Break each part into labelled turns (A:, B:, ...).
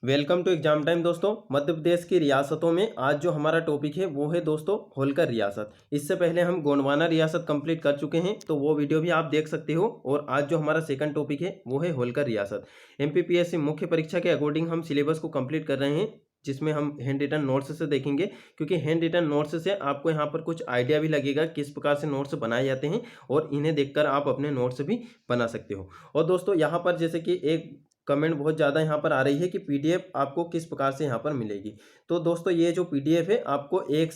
A: Welcome to exam time दोस्तों। मध्य प्रदेश की रियासतों में आज जो हमारा टॉपिक है वो है दोस्तों होलकर रियासत। इससे पहले हम गोंडवाना रियासत कंप्लीट कर चुके हैं, तो वो वीडियो भी आप देख सकते हो। और आज जो हमारा सेकंड टॉपिक है वो है होलकर रियासत। एमपीपीएससी मुख्य परीक्षा के अकॉर्डिंग हम सिलेबस को कंप्लीट कर रहे हैं, जिसमें हम हैंड रिटन नोट्स से देखेंगे, क्योंकि हैंड रिटन नोट्स से आपको यहाँ पर कुछ आइडिया भी लगेगा किस प्रकार से नोट्स बनाए जाते हैं, और इन्हें देखकर आप अपने नोट्स भी बना सकते हो। और दोस्तों यहाँ पर जैसे कि एक कमेंट बहुत ज़्यादा यहाँ पर आ रही है कि पीडीएफ आपको किस प्रकार से यहाँ पर मिलेगी। तो दोस्तों ये जो पीडीएफ है आपको 1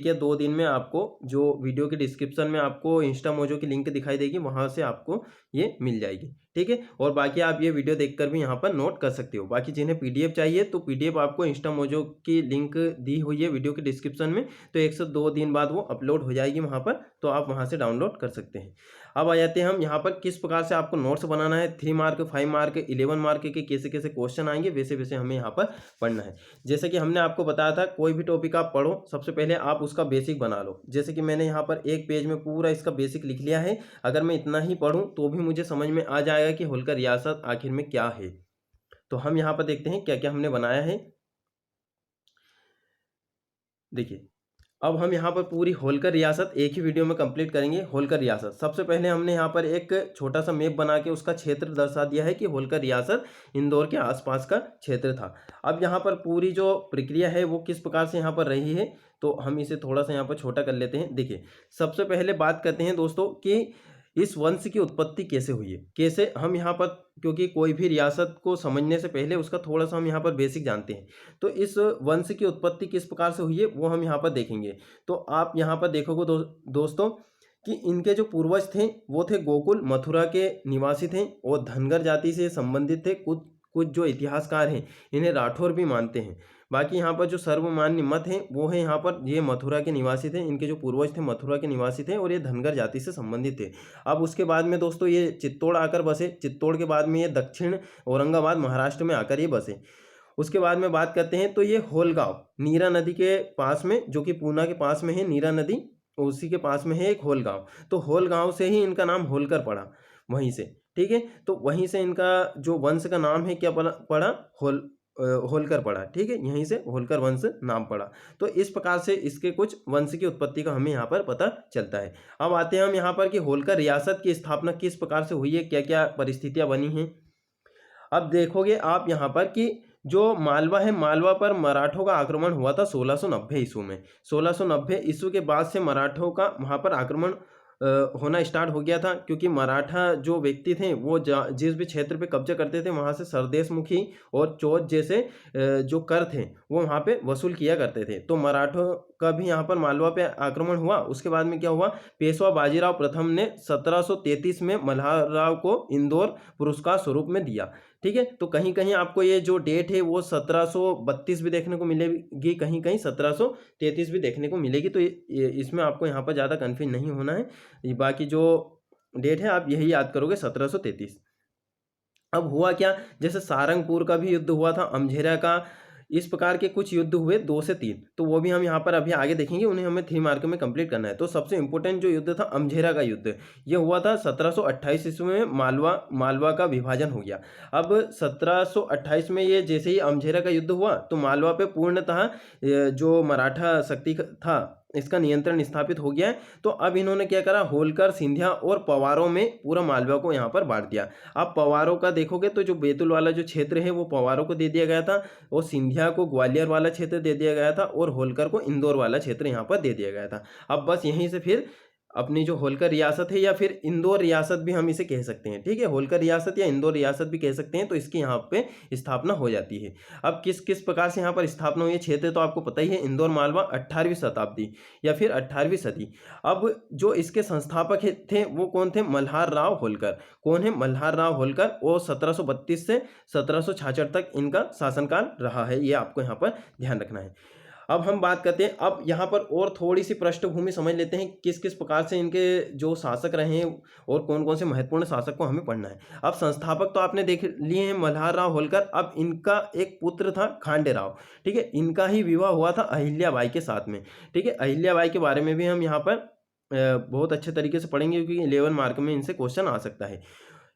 A: या 2 दिन में आपको जो वीडियो के डिस्क्रिप्शन में आपको इंस्टा मोजो की लिंक दिखाई देगी, वहाँ से आपको ये मिल जाएगी, ठीक है। और बाकी आप ये वीडियो देखकर भी यहाँ पर नोट कर सकते हो। बाकी जिन्हें पीडीएफ चाहिए तो पीडीएफ आपको इंस्टा मोजो की लिंक दी हुई है वीडियो के डिस्क्रिप्शन में, तो 1 से 2 दिन बाद वो अपलोड हो जाएगी वहाँ पर, तो आप वहाँ से डाउनलोड कर सकते हैं। अब आ जाते हैं हम यहाँ पर किस प्रकार से आपको नोट्स बनाना है। 3 मार्क, 5 मार्क, 11 मार्क के कैसे कैसे क्वेश्चन आएंगे, वैसे वैसे हमें यहाँ पर पढ़ना है। जैसे कि हमने आपको बताया था, कोई भी टॉपिक आप पढ़ो सबसे पहले आप उसका बेसिक बना लो। जैसे कि मैंने यहाँ पर एक पेज में पूरा इसका बेसिक लिख लिया है। अगर मैं इतना ही पढ़ूँ तो भी मुझे समझ में आ जाएगा कि होलकर रियासत आखिर में क्या है। तो हम यहाँ पर देखते हैं क्या क्या हमने बनाया है। देखिए, अब हम यहाँ पर पूरी होलकर रियासत एक ही वीडियो में कंप्लीट करेंगे। होलकर रियासत सबसे पहले हमने यहाँ पर एक छोटा सा मैप बना के उसका क्षेत्र दर्शा दिया है कि होलकर रियासत इंदौर के आसपास का क्षेत्र था। अब यहाँ पर पूरी जो प्रक्रिया है वो किस प्रकार से यहाँ पर रही है, तो हम इसे थोड़ा सा यहाँ पर छोटा कर लेते हैं। देखिए, सबसे पहले बात करते हैं दोस्तों कि इस वंश की उत्पत्ति कैसे हुई है। कैसे हम यहाँ पर, क्योंकि कोई भी रियासत को समझने से पहले उसका थोड़ा सा हम यहाँ पर बेसिक जानते हैं, तो इस वंश की उत्पत्ति किस प्रकार से हुई है वो हम यहाँ पर देखेंगे। तो आप यहाँ पर देखोगे दोस्तों कि इनके जो पूर्वज थे वो थे गोकुल मथुरा के निवासी थे और धनगर जाति से संबंधित थे। कुछ कुछ जो इतिहासकार हैं इन्हें राठौर भी मानते हैं। बाकी यहाँ पर जो सर्वमान्य मत है वो है यहाँ पर ये मथुरा के निवासी थे। इनके जो पूर्वज थे मथुरा के निवासी थे और ये धनगर जाति से संबंधित थे। अब उसके बाद में दोस्तों ये चित्तौड़ आकर बसे। चित्तौड़ के बाद में ये दक्षिण औरंगाबाद महाराष्ट्र में आकर ये बसे। उसके बाद में बात करते हैं तो ये होलगांव नीरा नदी के पास में, जो कि पूना के पास में है, नीरा नदी उसी के पास में है एक होलगांव। तो होलगांव से ही इनका नाम होलकर पड़ा, वहीं से, ठीक है। तो वहीं से इनका जो वंश का नाम है क्या पड़ा, होलकर पड़ा, ठीक है। यहीं से होलकर वंश नाम पड़ा। तो इस प्रकार से इसके कुछ वंश की उत्पत्ति का हमें यहाँ पर पता चलता है। अब आते हैं हम यहाँ पर कि होलकर रियासत की स्थापना किस प्रकार से हुई है, क्या क्या परिस्थितियाँ बनी हैं। अब देखोगे आप यहाँ पर कि जो मालवा है, मालवा पर मराठों का आक्रमण हुआ था 1690 ईस्वी में। 1690 ईस्वी के बाद से मराठों का वहाँ पर आक्रमण होना स्टार्ट हो गया था, क्योंकि मराठा जो व्यक्ति थे वो जिस भी क्षेत्र पे कब्जा करते थे वहाँ से सरदेशमुखी और चौथ जैसे जो कर थे वो वहाँ पे वसूल किया करते थे। तो मराठों का भी यहाँ पर मालवा पे आक्रमण हुआ। उसके बाद में क्या हुआ, पेशवा बाजीराव प्रथम ने 1733 में मल्हार राव को इंदौर पुरस्कार स्वरूप में दिया, ठीक है। तो कहीं कहीं आपको ये जो डेट है वो 1732 भी देखने को मिलेगी, कहीं कहीं 1733 भी देखने को मिलेगी। तो इसमें आपको यहाँ पर ज़्यादा कन्फ्यूज नहीं होना है। बाकी जो डेट है आप यही याद करोगे, 1733। अब हुआ क्या, जैसे सारंगपुर का भी युद्ध हुआ था, अमझेरा का, इस प्रकार के कुछ युद्ध हुए 2 से 3। तो वो भी हम यहाँ पर अभी आगे देखेंगे, उन्हें हमें 3 मार्क में कंप्लीट करना है। तो सबसे इंपॉर्टेंट जो युद्ध था अमझेरा का युद्ध, ये हुआ था 1728 ईस्वी में। मालवा का विभाजन हो गया। अब 1728 में ये जैसे ही अमझेरा का युद्ध हुआ तो मालवा पे पूर्णतः जो मराठा शक्ति था इसका नियंत्रण स्थापित हो गया है। तो अब इन्होंने क्या करा, होलकर, सिंधिया और पवारों में पूरा मालवा को यहाँ पर बांट दिया। अब पवारों का देखोगे तो जो बैतूल वाला जो क्षेत्र है वो पवारों को दे दिया गया था, और सिंधिया को ग्वालियर वाला क्षेत्र दे दिया गया था, और होलकर को इंदौर वाला क्षेत्र यहाँ पर दे दिया गया था। अब बस यहीं से फिर अपनी जो होलकर रियासत है, या फिर इंदौर रियासत भी हम इसे कह सकते हैं, ठीक है। होलकर रियासत या इंदौर रियासत भी कह सकते हैं। तो इसकी यहाँ पे स्थापना हो जाती है। अब किस किस प्रकार से यहाँ पर स्थापना हुई है, क्षेत्र तो आपको पता ही है, इंदौर मालवा 18वीं शताब्दी या फिर 18वीं सदी। अब जो इसके संस्थापक थे वो कौन थे, मल्हार राव होलकर। कौन है, मल्हार राव होलकर। और 1732 से 1766 तक इनका शासनकाल रहा है, ये आपको यहाँ पर ध्यान रखना है। अब हम बात करते हैं, अब यहाँ पर और थोड़ी सी पृष्ठभूमि समझ लेते हैं किस किस प्रकार से इनके जो शासक रहे हैं और कौन कौन से महत्वपूर्ण शासक को हमें पढ़ना है। अब संस्थापक तो आपने देख लिए हैं मल्हार राव होलकर। अब इनका एक पुत्र था खांडे राव, ठीक है। इनका ही विवाह हुआ था अहिल्याबाई के साथ में, ठीक है। अहिल्याबाई के बारे में भी हम यहाँ पर बहुत अच्छे तरीके से पढ़ेंगे, क्योंकि 11 मार्क में इनसे क्वेश्चन आ सकता है।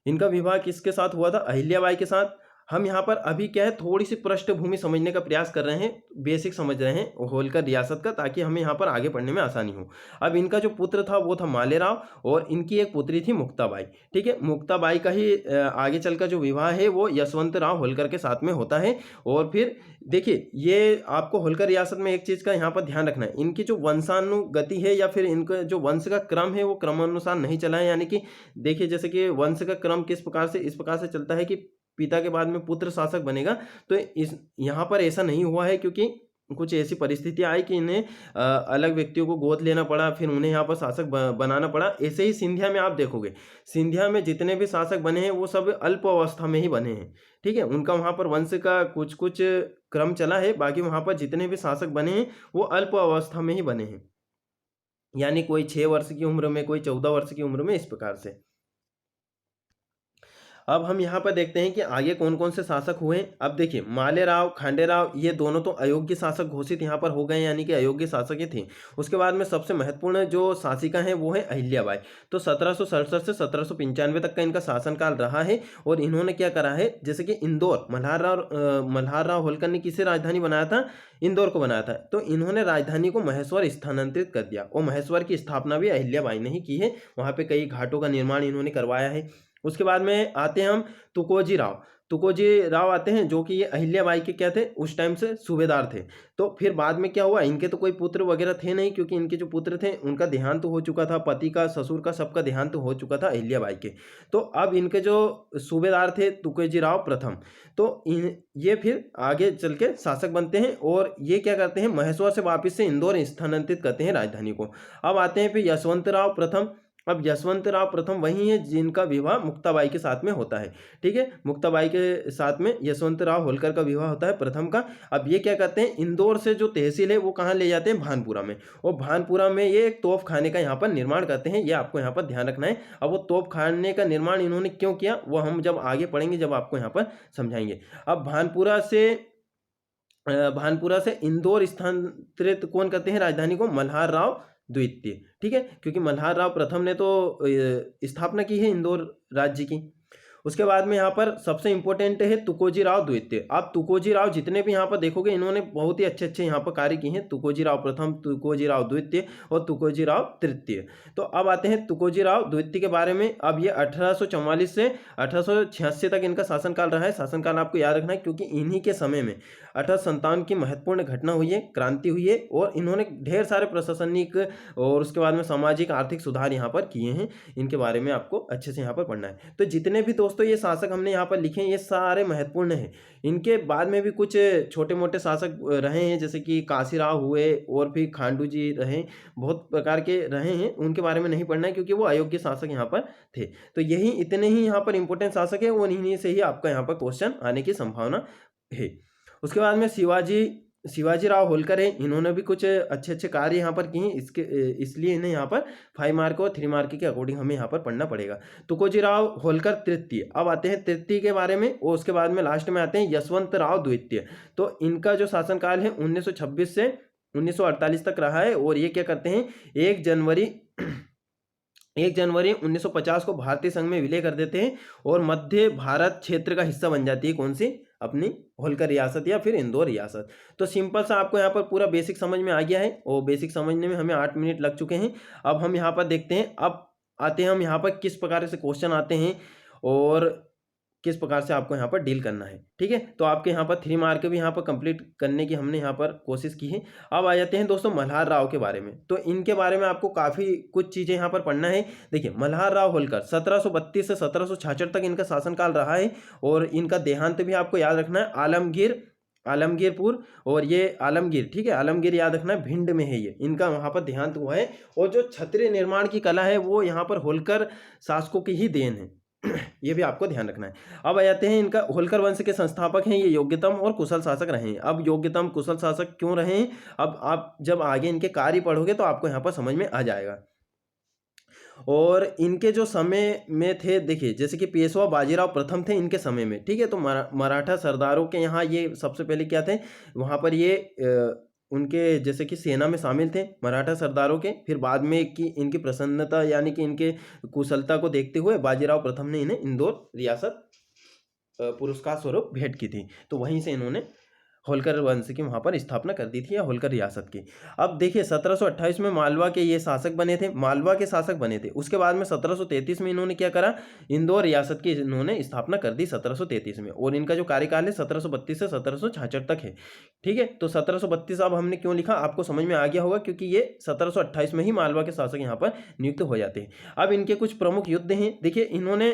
A: इनका विवाह किसके साथ हुआ था, अहिल्याबाई के साथ। हम यहाँ पर अभी क्या है थोड़ी सी पृष्ठभूमि समझने का प्रयास कर रहे हैं, बेसिक समझ रहे हैं होलकर रियासत का, ताकि हमें यहाँ पर आगे पढ़ने में आसानी हो। अब इनका जो पुत्र था वो था मालेराव, और इनकी एक पुत्री थी मुक्ताबाई। ठीक है, मुक्ताबाई का ही आगे चलकर जो विवाह है वो यशवंत राव होलकर के साथ में होता है। और फिर देखिए, ये आपको होलकर रियासत में एक चीज़ का यहाँ पर ध्यान रखना है, इनकी जो वंशानुगति है या फिर इनका जो वंश का क्रम है वो क्रमानुसार नहीं चला है। यानी कि देखिए, जैसे कि वंश का क्रम किस प्रकार से, इस प्रकार से चलता है कि पिता के बाद में पुत्र शासक बनेगा, तो इस यहाँ पर ऐसा नहीं हुआ है, क्योंकि कुछ ऐसी परिस्थितियां आई कि इन्हें अलग व्यक्तियों को गोद लेना पड़ा, फिर उन्हें यहाँ पर शासक बनाना पड़ा। ऐसे ही सिंधिया में आप देखोगे, सिंधिया में जितने भी शासक बने हैं वो सब अल्प अवस्था में ही बने हैं। ठीक है, उनका वहाँ पर वंश का कुछ कुछ क्रम चला है, बाकी वहाँ पर जितने भी शासक बने हैं वो अल्प अवस्था में ही बने हैं, यानी कोई 6 वर्ष की उम्र में, कोई 14 वर्ष की उम्र में, इस प्रकार से। अब हम यहाँ पर देखते हैं कि आगे कौन कौन से शासक हुए। अब देखिए, मालेराव, खांडेराव, ये दोनों तो अयोग्य शासक घोषित यहाँ पर हो गए, यानी कि अयोग्य शासक ही थे। उसके बाद में सबसे महत्वपूर्ण जो शासिका है वो है अहिल्याबाई। तो 1767 से 1795 तक का इनका शासनकाल रहा है। और इन्होंने क्या करा है, जैसे कि इंदौर, मल्हारराव होलकर ने किसे राजधानी बनाया था, इंदौर को बनाया था। तो इन्होंने राजधानी को महेश्वर स्थानांतरित कर दिया, और महेश्वर की स्थापना भी अहिल्याबाई ने ही की है। वहाँ पे कई घाटों का निर्माण इन्होंने करवाया है। उसके बाद में आते हैं हम तुकोजी राव। तुकोजी राव आते हैं, जो कि ये अहिल्याबाई के क्या थे, उस टाइम से सूबेदार थे। तो फिर बाद में क्या हुआ, इनके तो कोई पुत्र वगैरह थे नहीं, क्योंकि इनके जो पुत्र थे उनका देहांत तो हो चुका था, पति का, ससुर का, सबका देहांत तो हो चुका था अहिल्याबाई के। तो अब इनके जो सूबेदार थे तुकोजी राव प्रथम, तो ये फिर आगे चल के शासक बनते हैं, और ये क्या करते हैं, महेश्वर से वापस से इंदौर स्थानांतरित करते हैं राजधानी को। अब आते हैं फिर यशवंत राव प्रथम। अब यशवंत राव प्रथम वही है जिनका विवाह मुक्ताबाई के साथ में होता है। ठीक है, मुक्ताबाई के साथ में यशवंत राव होलकर का विवाह होता है प्रथम का। अब ये क्या करते हैं, इंदौर से जो तहसील है वो कहाँ ले जाते हैं, भानपुरा में। और भानपुरा में ये एक तोप खाने का यहाँ पर निर्माण करते हैं, ये आपको यहाँ पर ध्यान रखना है। अब वो तोप खाने का निर्माण इन्होंने क्यों किया, वो हम जब आगे पढ़ेंगे, जब आपको यहाँ पर समझाएंगे। अब भानपुरा से इंदौर स्थानांतरित कौन करते हैं राजधानी को, मल्हार राव द्वितीय। ठीक है, क्योंकि मल्हार राव प्रथम ने तो स्थापना की है इंदौर राज्य की। उसके बाद में यहाँ पर सबसे इंपॉर्टेंट है तुकोजी राव द्वितीय। आप तुकोजी राव जितने भी यहाँ पर देखोगे, इन्होंने बहुत ही अच्छे अच्छे यहाँ पर कार्य किए हैं। तुकोजी राव प्रथम, तुकोजी राव द्वितीय और तुकोजी राव तृतीय। तो अब आते हैं तुकोजी राव द्वितीय के बारे में। अब ये 1844 से 1886 तक इनका शासनकाल रहा है। शासनकाल आपको याद रखना है, क्योंकि इन्हीं के समय में 1857 की महत्वपूर्ण घटना हुई है, क्रांति हुई है, और इन्होंने ढेर सारे प्रशासनिक और उसके बाद में सामाजिक आर्थिक सुधार यहाँ पर किए हैं। इनके बारे में आपको अच्छे से यहाँ पर पढ़ना है। तो जितने भी दोस्तों ये शासक हमने यहाँ पर लिखे हैं, ये सारे महत्वपूर्ण हैं। इनके बाद में भी कुछ छोटे मोटे शासक रहे हैं, जैसे कि काशीराव हुए, और फिर खांडू जी रहे, बहुत प्रकार के रहे हैं। उनके बारे में नहीं पढ़ना है, क्योंकि वो अयोग्य शासक यहाँ पर थे। तो यही इतने ही यहाँ पर इंपॉर्टेंट शासक है, वो इन्हीं से ही आपका यहाँ पर क्वेश्चन आने की संभावना है। उसके बाद में शिवाजी राव होलकर है, इन्होंने भी कुछ अच्छे अच्छे कार्य यहाँ पर किए, इसलिए इन्हें यहाँ पर 5 मार्क और 3 मार्क के अकॉर्डिंग हमें यहाँ पर पढ़ना पड़ेगा। तुकोजी राव होलकर तृतीय। अब आते हैं तृतीय के बारे में, और उसके बाद में लास्ट में आते हैं यशवंत राव द्वितीय। तो इनका जो शासनकाल है 1926 से 1948 तक रहा है। और ये क्या करते हैं, 1 जनवरी 1950 को भारतीय संघ में विलय कर देते हैं, और मध्य भारत क्षेत्र का हिस्सा बन जाती है कौन सी, अपनी होलकर रियासत या फिर इंदौर रियासत। तो सिंपल सा आपको यहाँ पर पूरा बेसिक समझ में आ गया है, और बेसिक समझने में हमें 8 मिनट लग चुके हैं। अब हम यहाँ पर देखते हैं, अब आते हैं हम यहाँ पर किस प्रकार से क्वेश्चन आते हैं, और किस प्रकार से आपको यहाँ पर डील करना है। ठीक है, तो आपके यहाँ पर 3 मार्क भी यहाँ पर कंप्लीट करने की हमने यहाँ पर कोशिश की है। अब आ जाते हैं दोस्तों मल्हार राव के बारे में। तो इनके बारे में आपको काफ़ी कुछ चीज़ें यहाँ पर पढ़ना है। देखिए, मल्हार राव होलकर 1732 से 1766 तक इनका शासनकाल रहा है, और इनका देहांत भी आपको याद रखना है आलमगीरपुर, और ये आलमगीर, ठीक है, आलमगीर याद रखना है, भिंड में है ये, इनका वहाँ पर देहांत हुआ है। और जो छत्री निर्माण की कला है वो यहाँ पर होलकर शासकों की ही देन है, ये भी आपको ध्यान रखना है। अब आ जाते हैं, इनका होलकर वंश के संस्थापक हैं ये योग्यतम और कुशल शासक रहे हैं। अब योग्यतम कुशल शासक क्यों रहे हैं, अब आप जब आगे इनके कार्य पढ़ोगे तो आपको यहाँ पर समझ में आ जाएगा। और इनके जो समय में थे, देखिए जैसे कि पेशवा बाजीराव प्रथम थे इनके समय में, ठीक है। तो मराठा सरदारों के यहाँ ये सबसे पहले क्या थे, वहाँ पर ये उनके जैसे कि सेना में शामिल थे मराठा सरदारों के। फिर बाद में कि इनकी प्रसन्नता यानी कि इनके कुशलता को देखते हुए बाजीराव प्रथम ने इन्हें इंदौर रियासत पुरस्कार स्वरूप भेंट की थी। तो वहीं से इन्होंने होलकर वंश की वहाँ पर स्थापना कर दी थी, या होलकर रियासत की। अब देखिए 1728 में मालवा के ये शासक बने थे, मालवा के शासक बने थे। उसके बाद में 1733 में इन्होंने क्या करा, इंदौर रियासत की इन्होंने स्थापना कर दी 1733 में, और इनका जो कार्यकाल है 1732 से 1766 तक है। ठीक है, तो 1732 अब हमने क्यों लिखा, आपको समझ में आ गया होगा, क्योंकि ये 1728 में ही मालवा के शासक यहाँ पर नियुक्त हो जाते हैं। अब इनके कुछ प्रमुख युद्ध हैं। देखिए इन्होंने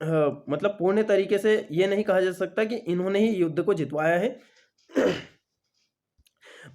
A: मतलब पूर्ण तरीके से ये नहीं कहा जा सकता कि इन्होंने ही युद्ध को जितवाया है।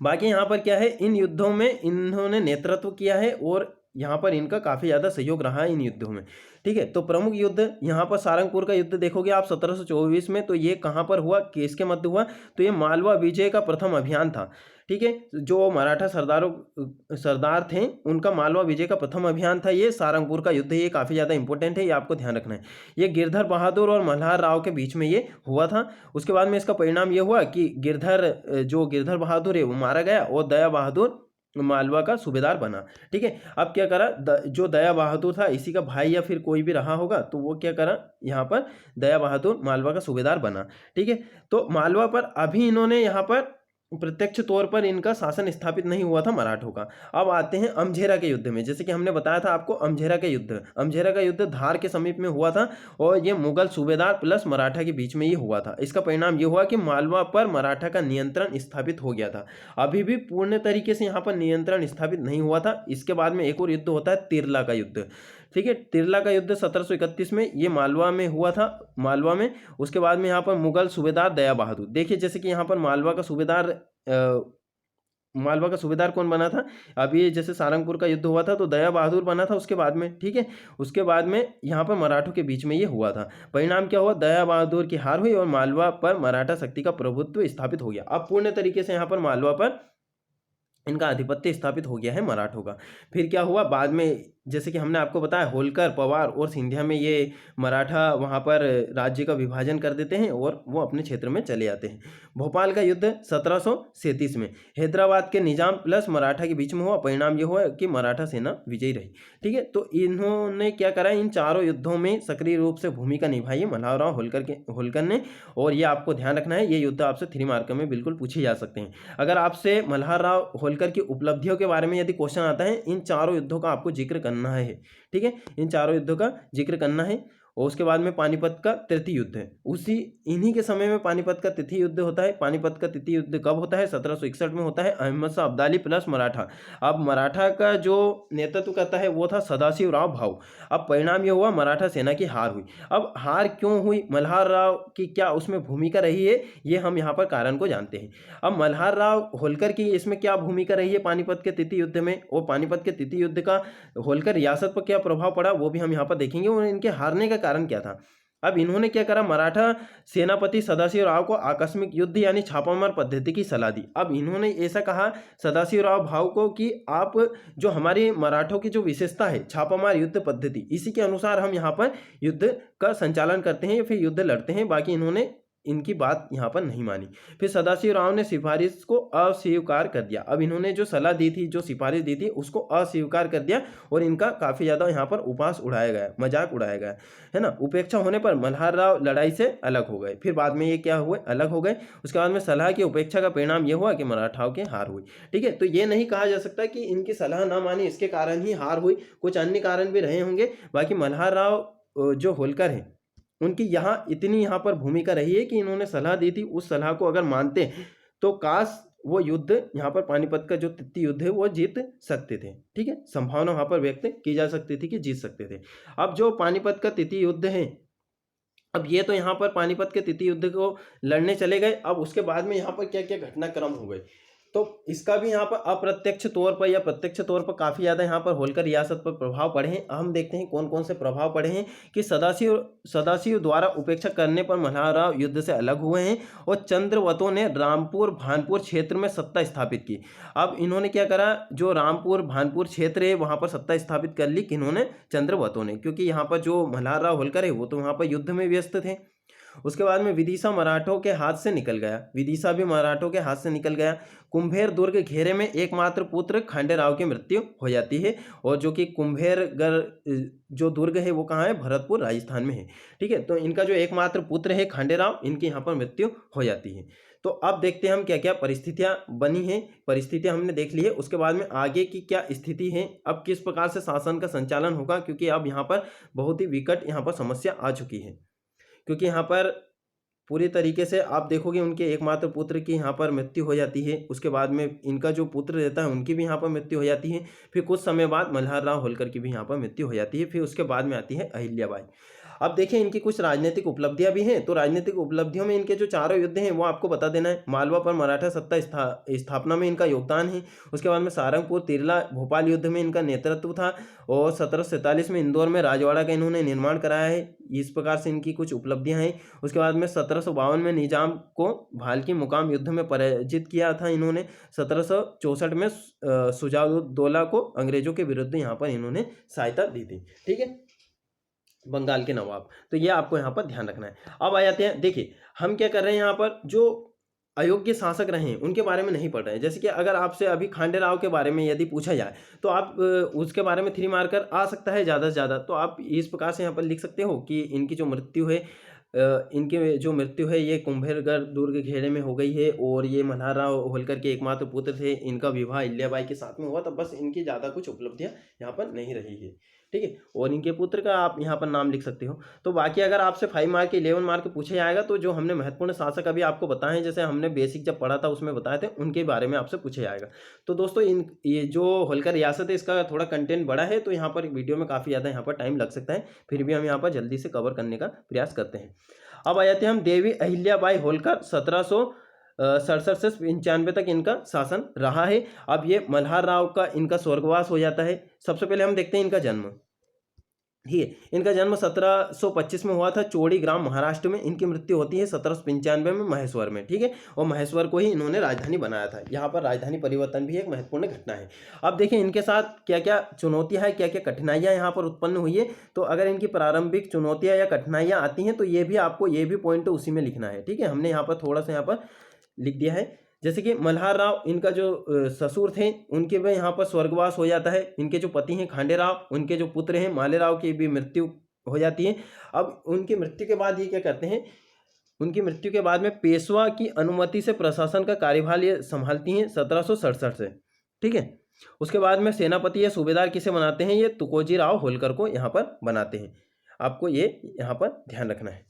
A: बाकी यहाँ पर क्या है, इन युद्धों में इन्होंने नेतृत्व किया है, और यहाँ पर इनका काफ़ी ज़्यादा सहयोग रहा है इन युद्धों में। ठीक है, तो प्रमुख युद्ध यहाँ पर सारंगपुर का युद्ध देखोगे आप 1724 में, तो ये कहाँ पर हुआ, किसके मध्य हुआ, तो ये मालवा विजय का प्रथम अभियान था। ठीक है, जो मराठा सरदार थे उनका मालवा विजय का प्रथम अभियान था ये सारंगपुर का युद्ध। ये काफ़ी ज़्यादा इंपॉर्टेंट है, ये आपको ध्यान रखना है। ये गिरधर बहादुर और मल्हार राव के बीच में ये हुआ था। उसके बाद में इसका परिणाम ये हुआ कि गिरधर बहादुर है वो मारा गया, और दया बहादुर मालवा का सूबेदार बना। ठीक है, अब क्या करा, जो दया बहादुर था इसी का भाई या फिर कोई भी रहा होगा, तो वो क्या करा, यहाँ पर दया बहादुर मालवा का सूबेदार बना। ठीक है, तो मालवा पर अभी इन्होंने यहाँ पर प्रत्यक्ष तौर पर इनका शासन स्थापित नहीं हुआ था मराठों का। अब आते हैं अमझेरा के युद्ध में। जैसे कि हमने बताया था आपको, अमझेरा का युद्ध धार के समीप में हुआ था, और ये मुगल सूबेदार प्लस मराठा के बीच में ही हुआ था। इसका परिणाम ये हुआ कि मालवा पर मराठा का नियंत्रण स्थापित हो गया था। अभी भी पूर्ण तरीके से यहाँ पर नियंत्रण स्थापित नहीं हुआ था। इसके बाद में एक और युद्ध होता है, तिरला का युद्ध। ठीक है, तिरला का युद्ध 1731 में ये मालवा में हुआ था, मालवा में। उसके बाद में यहाँ पर मुगल सूबेदार दया बहादुर, देखिए जैसे कि यहाँ पर मालवा का सूबेदार कौन बना था, अभी जैसे सारंगपुर का युद्ध हुआ था तो दया बहादुर बना था उसके बाद में। ठीक है, उसके बाद में यहाँ पर मराठों के बीच में ये हुआ था। परिणाम क्या हुआ, दया बहादुर की हार हुई और मालवा पर मराठा शक्ति का प्रभुत्व स्थापित हो गया। अब पूर्ण तरीके से यहाँ पर मालवा पर इनका आधिपत्य स्थापित हो गया है मराठों का। फिर क्या हुआ बाद में, जैसे कि हमने आपको बताया, होलकर, पवार और सिंधिया में ये मराठा वहाँ पर राज्य का विभाजन कर देते हैं और वो अपने क्षेत्र में चले जाते हैं। भोपाल का युद्ध 1737 में हैदराबाद के निजाम प्लस मराठा के बीच में हुआ। परिणाम ये हुआ कि मराठा सेना विजयी रही। ठीक है, तो इन्होंने क्या करा, इन चारों युद्धों में सक्रिय रूप से भूमिका निभाई है मल्हारराव होलकर ने। और ये आपको ध्यान रखना है, ये युद्ध आपसे 3 मार्क में बिल्कुल पूछे जा सकते हैं। अगर आपसे मल्हारराव होलकर की उपलब्धियों के बारे में यदि क्वेश्चन आता है, इन चारों युद्धों का आपको जिक्र करना है। ठीक है, इन चारों युद्धों का जिक्र करना है। और उसके बाद में पानीपत का तृतीय युद्ध है, इन्हीं के समय में पानीपत का तृतीय युद्ध होता है। पानीपत का तृतीय युद्ध कब होता है, 1761 में होता है। अहमद शाह अब्दाली प्लस मराठा। अब मराठा का जो नेतृत्व करता है वो था सदाशिवराव भाऊ। अब परिणाम ये हुआ, मराठा सेना की हार हुई। अब हार क्यों हुई, मल्हार राव की क्या उसमें भूमिका रही है, ये हम यहाँ पर कारण को जानते हैं। अब मल्हार राव होलकर की इसमें क्या भूमिका रही है पानीपत के तृतीय युद्ध में, और पानीपत के तृतीय युद्ध का होलकर रियासत पर क्या प्रभाव पड़ा, वो भी हम यहाँ पर देखेंगे, और इनके हारने का कारण क्या था। अब इन्होंने क्या करा, मराठा सेनापति सदाशिवराव को आकस्मिक युद्ध यानी छापामार पद्धति की सलाह दी। अब इन्होंने ऐसा कहा सदाशिवराव भाव को कि आप जो हमारे मराठों की जो विशेषता है छापामार युद्ध पद्धति, इसी के अनुसार हम यहाँ पर युद्ध का संचालन करते हैं या फिर युद्ध लड़ते हैं। बाकी इन्होंने इनकी बात यहाँ पर नहीं मानी। फिर सदाशिवराव ने सिफारिश को अस्वीकार कर दिया। अब इन्होंने जो सलाह दी थी, जो सिफारिश दी थी, उसको अस्वीकार कर दिया और इनका काफ़ी ज़्यादा यहाँ पर उपहास उड़ाया गया, मजाक उड़ाया गया, है ना। उपेक्षा होने पर मल्हार राव लड़ाई से अलग हो गए। फिर बाद में ये क्या हुए, अलग हो गए। उसके बाद में सलाह की उपेक्षा का परिणाम ये हुआ कि मराठाओं की हार हुई। ठीक है, तो ये नहीं कहा जा सकता कि इनकी सलाह ना मानी इसके कारण ही हार हुई, कुछ अन्य कारण भी रहे होंगे। बाकी मल्हार राव जो होलकर हैं उनकी इतनी यहाँ पर भूमिका रही है कि इन्होंने सलाह दी थी, उस सलाह को अगर मानते तो काश वो युद्ध यहाँ पर पानीपत का जो तृतीय युद्ध है वो जीत सकते थे। ठीक है, संभावना वहाँ पर व्यक्त की जा सकती थी कि जीत सकते थे। अब जो पानीपत का तृतीय युद्ध है, अब ये तो यहाँ पर पानीपत के तृतीय युद्ध को लड़ने चले गए। अब उसके बाद में यहाँ पर क्या क्या घटनाक्रम हो गए, तो इसका भी यहाँ पर अप्रत्यक्ष तौर पर या प्रत्यक्ष तौर पर काफ़ी ज़्यादा यहाँ पर होलकर रियासत पर प्रभाव पड़े हैं। हम देखते हैं कौन कौन से प्रभाव पड़े हैं कि सदाशिव द्वारा उपेक्षा करने पर मल्हार राव युद्ध से अलग हुए हैं और चंद्रवतों ने रामपुर भानपुर क्षेत्र में सत्ता स्थापित की। अब इन्होंने क्या करा, जो रामपुर भानपुर क्षेत्र है वहाँ पर सत्ता स्थापित कर ली किन्होंने, चंद्रवतों ने, क्योंकि यहाँ पर जो मल्हार राव होलकर है वो तो वहाँ पर युद्ध में व्यस्त थे। उसके बाद में विदिशा मराठों के हाथ से निकल गया, विदिशा भी मराठों के हाथ से निकल गया। कुंभेर दुर्ग घेरे में एकमात्र पुत्र खंडेराव की मृत्यु हो जाती है, और जो कि कुंभेरगढ़ जो दुर्ग है वो कहाँ है, भरतपुर राजस्थान में है। ठीक है, तो इनका जो एकमात्र पुत्र है खंडेराव, इनकी यहाँ पर मृत्यु हो जाती है। तो अब देखते हैं हम क्या क्या परिस्थितियां बनी हैं। परिस्थितियां हमने देख ली है, उसके बाद में आगे की क्या स्थिति है, अब किस प्रकार से शासन का संचालन होगा, क्योंकि अब यहाँ पर बहुत ही विकट यहाँ पर समस्या आ चुकी है। क्योंकि यहाँ पर पूरी तरीके से आप देखोगे उनके एकमात्र पुत्र की यहाँ पर मृत्यु हो जाती है, उसके बाद में इनका जो पुत्र रहता है उनकी भी यहाँ पर मृत्यु हो जाती है, फिर कुछ समय बाद मल्हार राव होलकर की भी यहाँ पर मृत्यु हो जाती है, फिर उसके बाद में आती है अहिल्याबाई। अब देखिए इनकी कुछ राजनीतिक उपलब्धियां भी हैं, तो राजनीतिक उपलब्धियों में इनके जो चारों युद्ध हैं वो आपको बता देना है। मालवा पर मराठा सत्ता स्थापना में इनका योगदान है। उसके बाद में सारंगपुर, तिरला, भोपाल युद्ध में इनका नेतृत्व था, और 1747 में इंदौर में राजवाड़ा का इन्होंने निर्माण कराया है। इस प्रकार से इनकी कुछ उपलब्धियां हैं। उसके बाद में 1752 में निजाम को भालकी मुकाम युद्ध में पराजित किया था इन्होंने। 1764 में सुजाउद्दौला को अंग्रेजों के विरुद्ध यहाँ पर इन्होंने सहायता दी थी। ठीक है, बंगाल के नवाब। तो ये आपको यहाँ पर ध्यान रखना है। अब आ जाते हैं, देखिए हम क्या कर रहे हैं, यहाँ पर जो अयोग्य शासक रहे हैं उनके बारे में नहीं पढ़ रहे हैं। जैसे कि अगर आपसे अभी खांडेराव के बारे में यदि पूछा जाए तो आप उसके बारे में 3 मार्कर आ सकता है ज़्यादा से ज़्यादा, तो आप इस प्रकार से यहाँ पर लिख सकते हो कि इनकी जो मृत्यु है इनकी जो मृत्यु है ये कुंभेरगढ़ दुर्ग घेरे में हो गई है, और ये मल्हार राव होलकर के एकमात्र पुत्र थे, इनका विवाह अहिल्याबाई के साथ में हुआ। तो बस इनकी ज़्यादा कुछ उपलब्धियाँ यहाँ पर नहीं रही है। ठीक है, और इनके पुत्र का आप यहाँ पर नाम लिख सकते हो। तो बाकी अगर आपसे 5 मार्क 11 मार्क पूछे जाएगा तो जो हमने महत्वपूर्ण शासक अभी आपको बताए हैं, जैसे हमने बेसिक जब पढ़ा था उसमें बताए थे, उनके बारे में आपसे पूछा जाएगा। तो दोस्तों ये जो होलकर रियासत है इसका थोड़ा कंटेंट बड़ा है, तो यहाँ पर वीडियो में काफ़ी ज़्यादा यहाँ पर टाइम लग सकता है, फिर भी हम यहाँ पर जल्दी से कवर करने का प्रयास करते हैं। अब आ जाते हैं हम देवी अहिल्याबाई होलकर। 1767 से 95 तक इनका शासन रहा है। अब ये मल्हार राव का इनका स्वर्गवास हो जाता है। सबसे पहले हम देखते हैं इनका जन्म। ठीक है, इनका जन्म 1725 में हुआ था, चोड़ी ग्राम महाराष्ट्र में। इनकी मृत्यु होती है 1795 में महेश्वर में। ठीक है, और महेश्वर को ही इन्होंने राजधानी बनाया था। यहाँ पर राजधानी परिवर्तन भी एक महत्वपूर्ण घटना है। अब देखिए इनके साथ क्या क्या चुनौतियाँ हैं, क्या क्या कठिनाइयाँ यहाँ पर उत्पन्न हुई है। तो अगर इनकी प्रारंभिक चुनौतियाँ या कठिनाइयाँ आती हैं तो ये भी आपको ये भी पॉइंट उसी में लिखना है। ठीक है, हमने यहाँ पर थोड़ा सा यहाँ पर लिख दिया है। जैसे कि मल्हार राव, इनका जो ससुर थे उनके भी यहाँ पर स्वर्गवास हो जाता है। इनके जो पति हैं खांडेराव, उनके जो पुत्र हैं मालेराव की भी मृत्यु हो जाती है। अब उनकी मृत्यु के बाद ये क्या करते हैं, उनकी मृत्यु के बाद में पेशवा की अनुमति से प्रशासन का कार्यभार ये संभालती हैं 1767 से। ठीक है, उसके बाद में सेनापति या सूबेदार किसे बनाते हैं, ये तुकोजी राव होलकर को यहाँ पर बनाते हैं। आपको ये यहाँ पर ध्यान रखना है।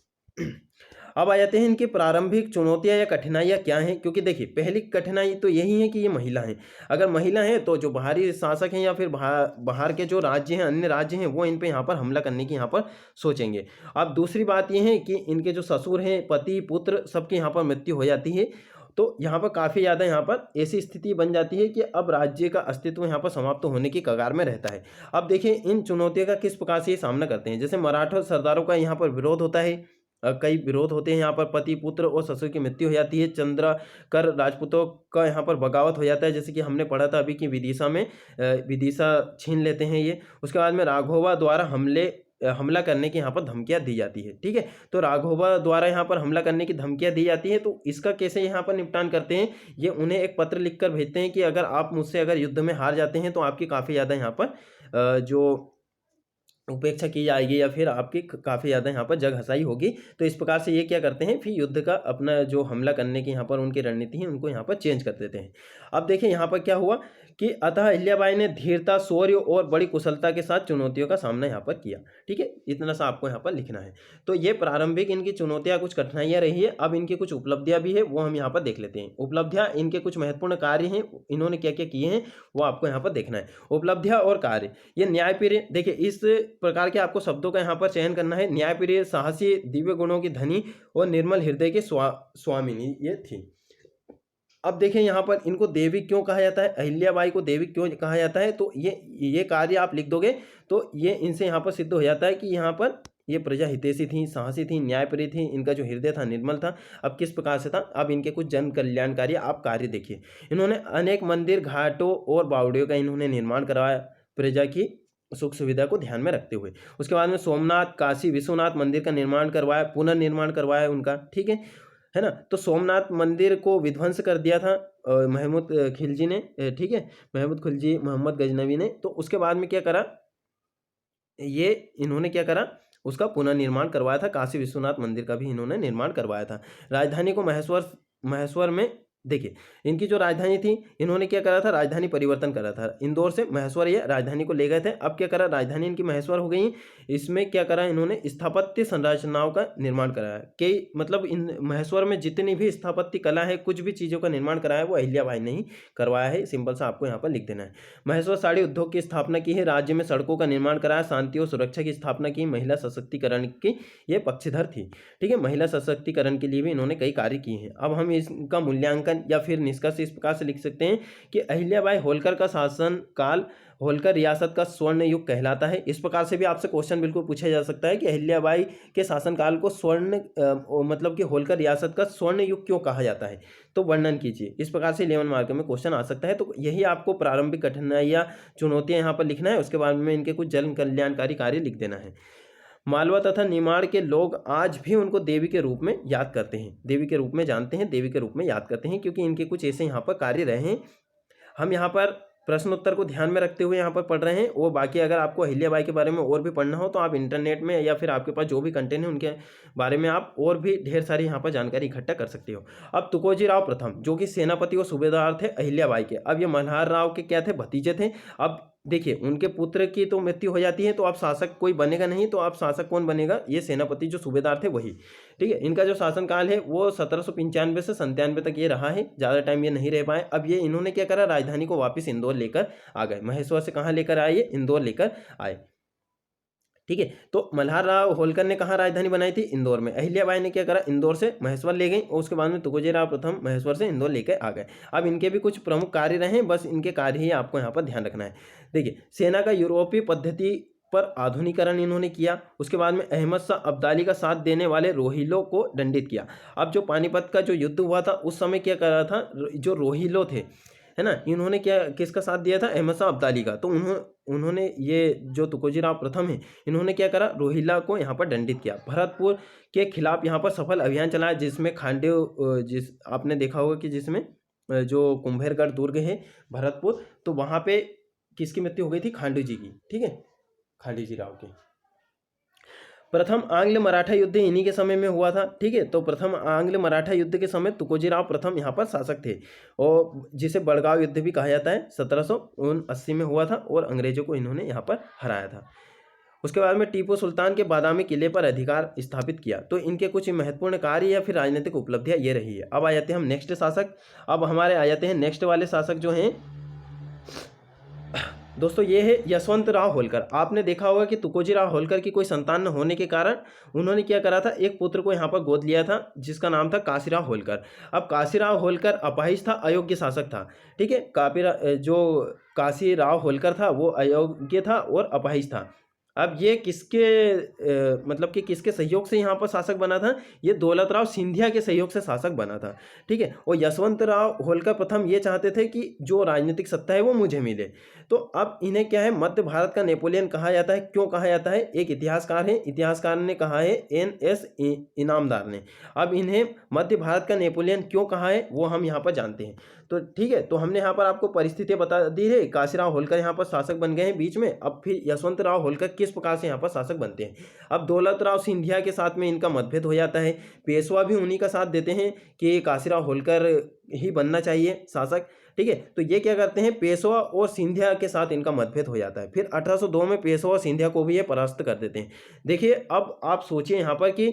A: अब आ जाते हैं इनकी प्रारंभिक चुनौतियां या कठिनाइयां क्या हैं। क्योंकि देखिए पहली कठिनाई तो यही है कि ये महिला हैं। अगर महिला हैं तो जो बाहरी शासक हैं या फिर बाहर के जो राज्य हैं, अन्य राज्य हैं, वो इन पे यहाँ पर हमला करने की यहाँ पर सोचेंगे। अब दूसरी बात ये है कि इनके जो ससुर हैं, पति, पुत्र, सबकी यहाँ पर मृत्यु हो जाती है। तो यहाँ पर काफ़ी ज़्यादा यहाँ पर ऐसी स्थिति बन जाती है कि अब राज्य का अस्तित्व यहाँ पर समाप्त होने की कगार में रहता है। अब देखिए इन चुनौतियों का किस प्रकार से ये सामना करते हैं। जैसे मराठा सरदारों का यहाँ पर विरोध होता है, कई विरोध होते हैं। यहाँ पर पति, पुत्र और ससुर की मृत्यु हो जाती है। चंद्रकर राजपूतों का यहाँ पर बगावत हो जाता है, जैसे कि हमने पढ़ा था अभी कि विदिशा में विदिशा छीन लेते हैं ये। उसके बाद में राघोबा द्वारा हमला करने की यहाँ पर धमकियाँ दी जाती है। ठीक है, तो राघोबा द्वारा यहाँ पर हमला करने की धमकियाँ दी जाती है। तो इसका कैसे यहाँ पर निपटान करते हैं, ये उन्हें एक पत्र लिखकर भेजते हैं कि अगर आप मुझसे अगर युद्ध में हार जाते हैं तो आपकी काफ़ी ज़्यादा यहाँ पर जो उपेक्षा की जाएगी या फिर आपकी काफ़ी ज़्यादा यहाँ पर जगहसाई होगी। तो इस प्रकार से ये क्या करते हैं, फिर युद्ध का अपना जो हमला करने की यहाँ पर उनकी रणनीति है उनको यहाँ पर चेंज कर देते हैं। अब देखिए यहाँ पर क्या हुआ कि अतः अहिल्याबाई ने धीरता, शौर्य और बड़ी कुशलता के साथ चुनौतियों का सामना यहाँ पर किया। ठीक है, इतना सा आपको यहाँ पर लिखना है। तो ये प्रारंभिक इनकी चुनौतियाँ, कुछ कठिनाइयाँ रही है। अब इनकी कुछ उपलब्धियाँ भी है, वो हम यहाँ पर देख लेते हैं। उपलब्धियाँ, इनके कुछ महत्वपूर्ण कार्य हैं, इन्होंने क्या क्या किए हैं वो आपको यहाँ पर देखना है। उपलब्धियाँ और कार्य, ये न्यायप्रिय, देखिए इस प्रकार के आपको शब्दों का यहाँ पर चयन करना है। न्यायप्रिय, साहसी, दिव्य गुणों की धनी और निर्मल हृदय की स्वामिनी ये थी। अब देखें यहाँ पर इनको देवी क्यों कहा जाता है, अहिल्याबाई को देवी क्यों कहा जाता है, तो ये कार्य आप लिख दोगे तो ये इनसे यहाँ पर सिद्ध हो जाता है कि यहाँ पर ये प्रजा हितैषी थी, साहसी थी, न्यायप्रिय थी, इनका जो हृदय था निर्मल था। अब किस प्रकार से था, अब इनके कुछ जन कल्याणकारी आप कार्य देखिए। इन्होंने अनेक मंदिर, घाटों और बावड़ियों का इन्होंने निर्माण करवाया प्रजा की सुख सुविधा को ध्यान में रखते हुए। उसके बाद में सोमनाथ, काशी विश्वनाथ मंदिर का निर्माण करवाया, पुनर्निर्माण करवाया उनका, ठीक है ना। तो सोमनाथ मंदिर को विध्वंस कर दिया था महमूद खिलजी ने, ठीक है, महमूद खिलजी, मोहम्मद गजनवी ने। तो उसके बाद में क्या करा, ये इन्होंने क्या करा, उसका पुनर्निर्माण करवाया था। काशी विश्वनाथ मंदिर का भी इन्होंने निर्माण करवाया था। राजधानी को महेश्वर में, देखिए इनकी जो राजधानी थी, इन्होंने क्या करा था, राजधानी परिवर्तन करा था। इंदौर से महेश्वर ये राजधानी को ले गए थे। अब क्या करा, राजधानी इनकी महेश्वर हो गई। इसमें क्या करा, इन्होंने स्थापत्य संरचनाओं का निर्माण कराया। कई मतलब इन महेश्वर में जितनी भी स्थापत्य कला है, कुछ भी चीज़ों का निर्माण कराया, वो अहिल्याबाई ने ही करवाया है। सिंपल सा आपको यहाँ पर लिख देना है। महेश्वर साड़ी उद्योग की स्थापना की है। राज्य में सड़कों का निर्माण कराया। शांति और सुरक्षा की स्थापना की। महिला सशक्तिकरण की ये पक्षधर थी, ठीक है। महिला सशक्तिकरण के लिए भी इन्होंने कई कार्य किए हैं। अब हम इसका मूल्यांकन या फिर निष्कर्ष इस प्रकार से लिख सकते हैं कि अहिल्याबाई होलकर का शासन काल होलकर रियासत का स्वर्ण युग कहलाता है। इस प्रकार से भी आपसे क्वेश्चन बिल्कुल पूछा जा सकता है कि अहिल्याबाई के शासनकाल को स्वर्ण मतलब कि होलकर रियासत का स्वर्ण युग क्यों कहा जाता है, तो वर्णन कीजिए। इस प्रकार से 11 मार्क में क्वेश्चन आ सकता है। तो यही आपको प्रारंभिक कठिनाइयाँ, चुनौतियाँ यहाँ पर लिखना है। उसके बाद में इनके कुछ जन कल्याणकारी कार्य लिख देना है। मालवा तथा निमाड़ के लोग आज भी उनको देवी के रूप में याद करते हैं, देवी के रूप में जानते हैं, देवी के रूप में याद करते हैं, क्योंकि इनके कुछ ऐसे यहाँ पर कार्य रहे हैं। हम यहाँ पर प्रश्न उत्तर को ध्यान में रखते हुए यहाँ पर पढ़ रहे हैं। और बाकी अगर आपको अहिल्याबाई के बारे में और भी पढ़ना हो तो आप इंटरनेट में या फिर आपके पास जो भी कंटेंट है उनके बारे में आप और भी ढेर सारी यहाँ पर जानकारी इकट्ठा कर सकते हो। अब तुकोजी राव प्रथम, जो कि सेनापति और सूबेदार थे अहिल्याबाई के। अब ये मल्हार राव के क्या थे, भतीजे थे। अब देखिए उनके पुत्र की तो मृत्यु हो जाती है, तो अब शासक कोई बनेगा नहीं। तो अब शासक कौन बनेगा, ये सेनापति जो सूबेदार थे वही, ठीक है। इनका जो शासनकाल है वो 1795 से 97 तक ये रहा है, ज़्यादा टाइम ये नहीं रह पाए। अब ये इन्होंने क्या करा, राजधानी को वापस इंदौर लेकर आ गए। महेश्वर से कहाँ लेकर आए, ये इंदौर लेकर आए, ठीक है। तो मल्हार राव होलकर ने कहाँ राजधानी बनाई थी, इंदौर में। अहिल्याबाई ने क्या करा, इंदौर से महेश्वर ले गई। और उसके बाद में तुकोजी राव प्रथम महेश्वर से इंदौर लेकर आ गए। अब इनके भी कुछ प्रमुख कार्य रहे, बस इनके कार्य ही आपको यहाँ पर ध्यान रखना है। देखिए सेना का यूरोपीय पद्धति पर आधुनिकरण इन्होंने किया। उसके बाद में अहमद शाह अब्दाली का साथ देने वाले रोहिलों को दंडित किया। अब जो पानीपत का जो युद्ध हुआ था उस समय क्या करा था, जो रोहिलो थे, है ना, इन्होंने क्या, किसका साथ दिया था, अहमद शाह अब्दाली का। तो उन्होंने ये जो तुकोजी राव प्रथम है, इन्होंने क्या करा, रोहिला को यहाँ पर दंडित किया। भरतपुर के खिलाफ यहाँ पर सफल अभियान चलाया, जिसमें जिस आपने देखा होगा कि जिसमें जो कुंभलगढ़ दुर्ग है भरतपुर, तो वहाँ पे किसकी मृत्यु हो गई थी, खांडू जी की, ठीक है, खांडू जी राव की। प्रथम आंग्ल मराठा युद्ध इन्हीं के समय में हुआ था, ठीक है। तो प्रथम आंग्ल मराठा युद्ध के समय तुकोजी राव प्रथम यहाँ पर शासक थे, और जिसे बड़गांव युद्ध भी कहा जाता है, 1779 में हुआ था, और अंग्रेजों को इन्होंने यहाँ पर हराया था। उसके बाद में टीपू सुल्तान के बादामी किले पर अधिकार स्थापित किया। तो इनके कुछ महत्वपूर्ण कार्य या फिर राजनीतिक उपलब्धियां ये रही है। अब आ जाते हैं हम नेक्स्ट शासक। अब हमारे आ जाते हैं नेक्स्ट वाले शासक जो हैं दोस्तों, ये है यशवंत राव होलकर। आपने देखा होगा कि तुकोजी राव होलकर की कोई संतान न होने के कारण उन्होंने क्या करा था, एक पुत्र को यहाँ पर गोद लिया था, जिसका नाम था काशीराव होलकर। अब काशीराव होलकर अपाहिज था, अयोग्य शासक था, ठीक है। जो काशीराव होलकर था वो अयोग्य था और अपाहिज था। अब ये किसके मतलब कि किसके सहयोग से यहाँ पर शासक बना था, ये दौलत राव सिंधिया के सहयोग से शासक बना था, ठीक है। और यशवंत राव होलकर प्रथम ये चाहते थे कि जो राजनीतिक सत्ता है वो मुझे मिले। तो अब इन्हें क्या है, मध्य भारत का नेपोलियन कहा जाता है। क्यों कहा जाता है, एक इतिहासकार है, इतिहासकार ने कहा है NS इनामदार ने। अब इन्हें मध्य भारत का नेपोलियन क्यों कहा है वो हम यहाँ पर जानते हैं। तो ठीक है, तो हमने यहाँ पर आपको परिस्थितियाँ बता दी है। काशीराव होलकर यहाँ पर शासक बन गए हैं बीच में। अब फिर यशवंत राव होलकर किस प्रकार से यहाँ पर शासक बनते हैं। अब दौलत राव सिंधिया के साथ में इनका मतभेद हो जाता है। पेशवा भी उन्हीं का साथ देते हैं कि काशीराव होलकर ही बनना चाहिए शासक, ठीक है। तो ये क्या करते हैं, पेशवा और सिंधिया के साथ इनका मतभेद हो जाता है। फिर 1802 में पेशवा और सिंधिया को भी ये परास्त कर देते हैं। देखिए अब आप सोचिए यहाँ पर कि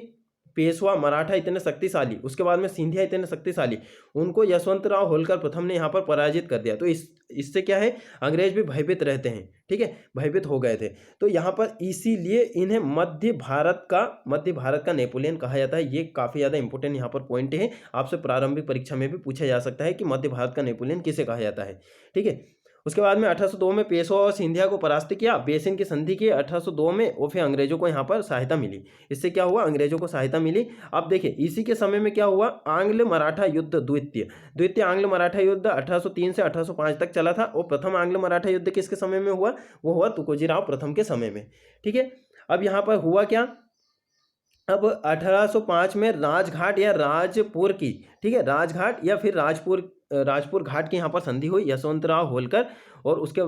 A: पेशवा मराठा इतने शक्तिशाली, उसके बाद में सिंधिया इतने शक्तिशाली, उनको यशवंत राव होलकर प्रथम ने यहाँ पर पराजित कर दिया। तो इससे क्या है, अंग्रेज भी भयभीत रहते हैं, ठीक है, भयभीत हो गए थे। तो यहाँ पर इसीलिए इन्हें मध्य भारत का नेपोलियन कहा जाता है। ये काफ़ी ज़्यादा इंपॉर्टेंट यहाँ पर पॉइंट है, आपसे प्रारंभिक परीक्षा में भी पूछा जा सकता है कि मध्य भारत का नेपोलियन किसे कहा जाता है, ठीक है। उसके बाद में 1802 में पेशवा और सिंधिया को परास्त किया, बेसिन की संधि की 1802 में, और फिर अंग्रेजों को यहाँ पर सहायता मिली। इससे क्या हुआ, अंग्रेजों को सहायता मिली। अब देखिए इसी के समय में क्या हुआ, आंग्ल मराठा युद्ध द्वितीय द्वितीय आंग्ल मराठा युद्ध 1803 से 1805 तक चला था। और प्रथम आंग्ल मराठा युद्ध किसके समय में हुआ, वो हुआ तुकोजी राव प्रथम के समय में। ठीक है, अब यहाँ पर हुआ क्या, अब 1805 में राजघाट या राजपुर की, ठीक है, राजघाट या फिर राजपुर घाट की यहाँ पर संधि हुई यशवंतराव होलकर और उसके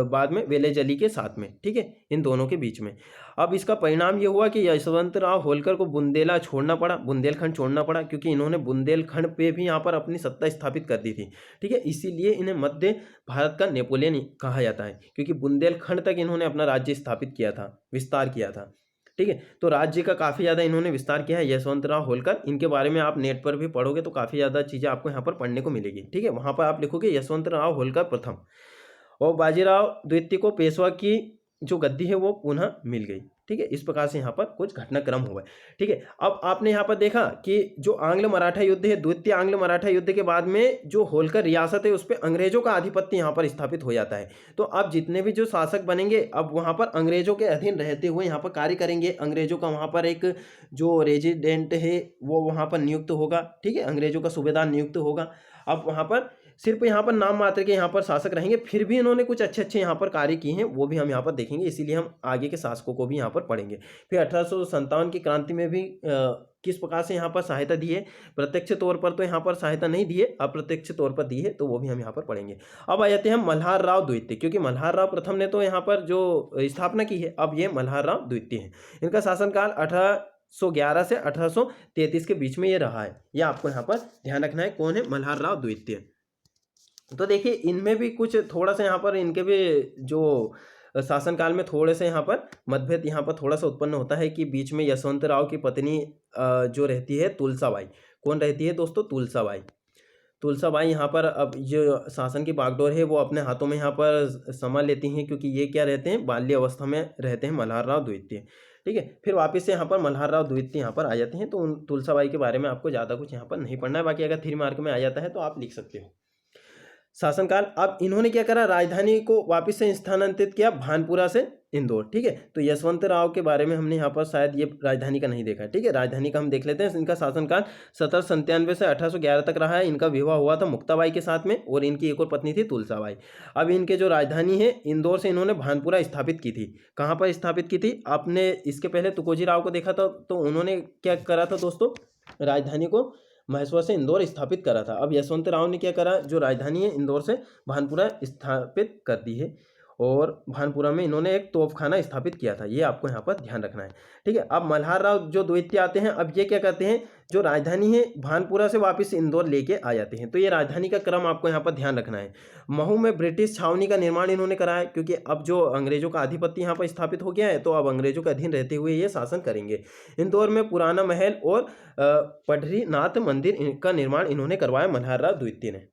A: बाद में वेलेजली के साथ में, ठीक है, इन दोनों के बीच में। अब इसका परिणाम ये हुआ कि यशवंतराव होलकर को बुंदेला छोड़ना पड़ा, बुंदेलखंड छोड़ना पड़ा, क्योंकि इन्होंने बुंदेलखंड पे भी यहाँ पर अपनी सत्ता स्थापित कर दी थी। ठीक है, इसीलिए इन्हें मध्य भारत का नेपोलियन कहा जाता है, क्योंकि बुंदेलखंड तक इन्होंने अपना राज्य स्थापित किया था, विस्तार किया था। ठीक है, तो राज्य का काफ़ी ज़्यादा इन्होंने विस्तार किया है यशवंतराव होलकर। इनके बारे में आप नेट पर भी पढ़ोगे तो काफ़ी ज़्यादा चीज़ें आपको यहाँ पर पढ़ने को मिलेगी। ठीक है, वहाँ पर आप लिखोगे यशवंतराव होलकर प्रथम, और बाजीराव द्वितीय को पेशवा की जो गद्दी है वो पुनः मिल गई। ठीक है, इस प्रकार से यहाँ पर कुछ घटनाक्रम हुआ है। ठीक है, अब आपने यहाँ पर देखा कि जो आंग्ल मराठा युद्ध है, द्वितीय आंग्ल मराठा युद्ध के बाद में जो होलकर रियासत है उस पर अंग्रेजों का आधिपत्य यहाँ पर स्थापित हो जाता है। तो अब जितने भी जो शासक बनेंगे अब वहाँ पर अंग्रेजों के अधीन रहते हुए यहाँ पर कार्य करेंगे। अंग्रेजों का वहाँ पर एक जो रेजिडेंट है वो वहाँ पर नियुक्त होगा। ठीक है, अंग्रेजों का सूबेदार नियुक्त होगा। अब वहाँ पर सिर्फ यहाँ पर नाम मात्र के यहाँ पर शासक रहेंगे, फिर भी इन्होंने कुछ अच्छे अच्छे यहाँ पर कार्य किए हैं, वो भी हम यहाँ पर देखेंगे, इसीलिए हम आगे के शासकों को भी यहाँ पर पढ़ेंगे। फिर 1857 की क्रांति में भी किस प्रकार से यहाँ पर सहायता दी है, प्रत्यक्ष तौर पर तो यहाँ पर सहायता नहीं दी है, अप्रत्यक्ष तौर पर दी है, तो वो भी हम यहाँ पर पढ़ेंगे। अब आ जाते हैं मल्हार राव द्वितीय, क्योंकि मल्हार राव प्रथम ने तो यहाँ पर जो स्थापना की है, अब ये मल्हार राव द्वितीय है। इनका शासनकाल 1811 से 1833 के बीच में ये रहा है, ये आपको यहाँ पर ध्यान रखना है। कौन है, मल्हार राव द्वितीय। तो देखिए इनमें भी कुछ थोड़ा सा यहाँ पर इनके भी जो शासनकाल में थोड़े से यहाँ पर मतभेद यहाँ पर थोड़ा सा उत्पन्न होता है कि बीच में यशवंत राव की पत्नी जो रहती है तुलसाबाई, कौन रहती है दोस्तों, तुलसाबाई। तुलसाबाई यहाँ पर अब जो शासन की बागडोर है वो अपने हाथों में यहाँ पर संभाल लेती हैं, क्योंकि ये क्या रहते हैं, बाल्य अवस्था में रहते हैं मल्हार राव द्वितीय। ठीक है, फिर वापस से यहाँ पर मल्हार राव द्वितीय यहाँ पर आ जाते हैं। तो उन तुलसाबाई के बारे में आपको ज़्यादा कुछ यहाँ पर नहीं पढ़ना है, बाकी अगर 3 मार्क में आ जाता है तो आप लिख सकते हो। शासनकाल, अब इन्होंने क्या करा, राजधानी को वापस से स्थानांतरित किया भानपुरा से इंदौर। ठीक है, तो यशवंत राव के बारे में हमने यहाँ पर शायद ये राजधानी का नहीं देखा। ठीक है, राजधानी का हम देख लेते हैं। इनका शासनकाल 1797 से 1811 तक रहा है। इनका विवाह हुआ था मुक्ताबाई के साथ में, और इनकी एक और पत्नी थी तुलसाबाई। अब इनके जो राजधानी है इंदौर से इन्होंने भानपुरा स्थापित की थी। कहाँ पर स्थापित की थी, आपने इसके पहले तुकोजी राव को देखा था, तो उन्होंने क्या करा था दोस्तों, राजधानी को महेश्वर से इंदौर स्थापित करा था। अब यशवंत राव ने क्या करा, जो राजधानी है इंदौर से भानपुरा स्थापित कर दी है, और भानपुरा में इन्होंने एक तोपखाना स्थापित किया था, ये आपको यहाँ पर ध्यान रखना है। ठीक है, अब मल्हार राव जो द्वितीय आते हैं, अब ये क्या करते हैं, जो राजधानी है भानपुरा से वापस इंदौर लेके आ जाते हैं। तो ये राजधानी का क्रम आपको यहाँ पर ध्यान रखना है। महू में ब्रिटिश छावनी का निर्माण इन्होंने कराया, क्योंकि अब जो अंग्रेजों का आधिपत्य यहाँ पर स्थापित हो गया है, तो अब अंग्रेजों के अधीन रहते हुए ये शासन करेंगे। इंदौर में पुराना महल और पढ़रीनाथ मंदिर का निर्माण इन्होंने करवाया मल्हार राव द्वितीय ने।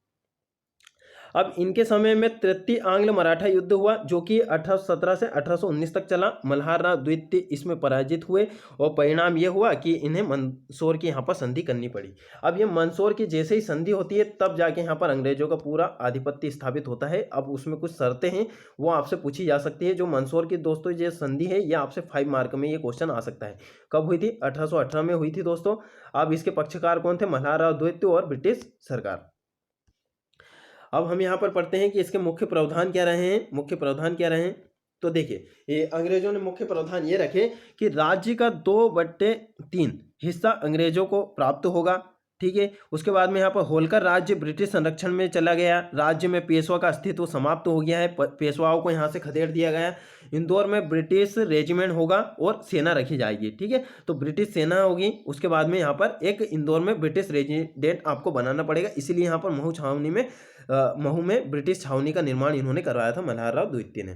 A: अब इनके समय में तृतीय आंग्ल मराठा युद्ध हुआ, जो कि 1817 से 1819 तक चला। मल्हार राव द्वितीय इसमें पराजित हुए, और परिणाम ये हुआ कि इन्हें मंदसौर की यहाँ पर संधि करनी पड़ी। अब ये मंदसौर की जैसे ही संधि होती है, तब जाके यहाँ पर अंग्रेजों का पूरा आधिपत्य स्थापित होता है। अब उसमें कुछ शर्तें हैं, वो आपसे पूछी जा सकती है। जो मंदसौर की दोस्तों ये संधि है, ये आपसे 5 मार्क में ये क्वेश्चन आ सकता है। कब हुई थी, 1818 में हुई थी दोस्तों। अब इसके पक्षकार कौन थे, मल्हार राव द्वितीय और ब्रिटिश सरकार। अब हम यहाँ पर पढ़ते हैं कि इसके मुख्य प्रावधान क्या रहे हैं, मुख्य प्रावधान क्या रहे हैं। तो देखिए, ये अंग्रेजों ने मुख्य प्रावधान ये रखे कि राज्य का 2/3 हिस्सा अंग्रेजों को प्राप्त होगा। ठीक है, उसके बाद में यहाँ पर होलकर राज्य ब्रिटिश संरक्षण में चला गया। राज्य में पेशवा का अस्तित्व समाप्त हो गया है, पेशवाओं को यहाँ से खदेड़ दिया गया। इंदौर में ब्रिटिश रेजिमेंट होगा और सेना रखी जाएगी। ठीक है, तो ब्रिटिश सेना होगी। उसके बाद में यहाँ पर एक इंदौर में ब्रिटिश रेजिडेंट आपको बनाना पड़ेगा, इसीलिए यहाँ पर महू में ब्रिटिश छावनी का निर्माण इन्होंने करवाया था मल्हार राव द्वितीय ने।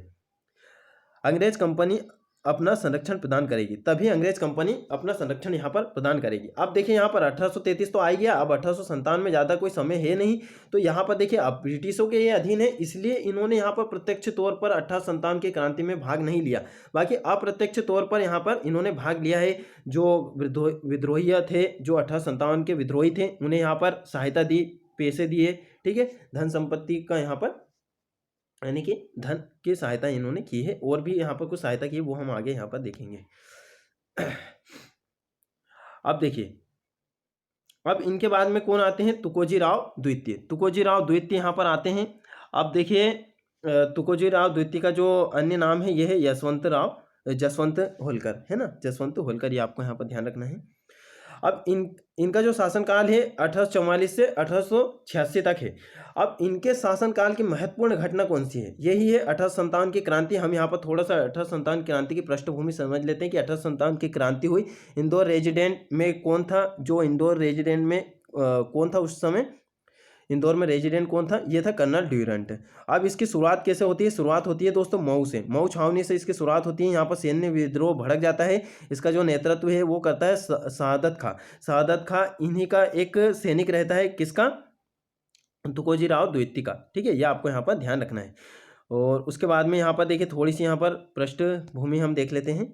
A: अंग्रेज कंपनी अपना संरक्षण प्रदान करेगी, तभी अंग्रेज कंपनी अपना संरक्षण यहाँ पर प्रदान करेगी। अब देखिए यहाँ पर 1833 तो आ गया, अब 1857 में ज़्यादा कोई समय है नहीं, तो यहाँ पर देखिए अब ब्रिटिशों के ये अधीन है, इसलिए इन्होंने यहाँ पर प्रत्यक्ष तौर पर 1857 की क्रांति में भाग नहीं लिया। बाकी अप्रत्यक्ष तौर पर यहाँ पर इन्होंने भाग लिया है। जो विद्रोही थे, जो 1857 के विद्रोही थे, उन्हें यहाँ पर सहायता दी, पैसे दिए। ठीक है, धन संपत्ति का यहाँ पर यानी कि धन की सहायता इन्होंने की है, और भी यहाँ पर कुछ सहायता की है, वो हम आगे यहाँ पर देखेंगे। अब देखिए, अब इनके बाद में कौन आते हैं, तुकोजी राव द्वितीय। तुकोजी राव द्वितीय यहाँ पर आते हैं। अब देखिए तुकोजी राव द्वितीय का जो अन्य नाम है, यह है जसवंत होलकर, है ना, जसवंत होलकर, ये आपको यहाँ पर ध्यान रखना है। अब इनका जो शासनकाल है 1844 से 1886 तक है। अब इनके शासनकाल की महत्वपूर्ण घटना कौन सी है, यही है 1857 की क्रांति। हम यहाँ पर थोड़ा सा 1857 क्रांति की पृष्ठभूमि समझ लेते हैं कि 1857 की क्रांति हुई। इंदौर रेजिडेंट में कौन था, जो इंदौर रेजिडेंट में कौन था उस समय, इंदौर में रेजिडेंट कौन था, ये था कर्नल ड्यूरेंट। अब इसकी शुरुआत कैसे होती है, शुरुआत होती है दोस्तों मऊ से, मऊ छावनी से इसकी शुरुआत होती है। यहाँ पर सैन्य विद्रोह भड़क जाता है। इसका जो नेतृत्व है वो करता है शहादत खां। शहादत खां इन्हीं का एक सैनिक रहता है, किसका, तुकोजी राव द्वितीय का। ठीक है, ये आपको यहाँ पर ध्यान रखना है। और उसके बाद में यहाँ पर देखिए, थोड़ी सी यहाँ पर पृष्ठभूमि हम देख लेते हैं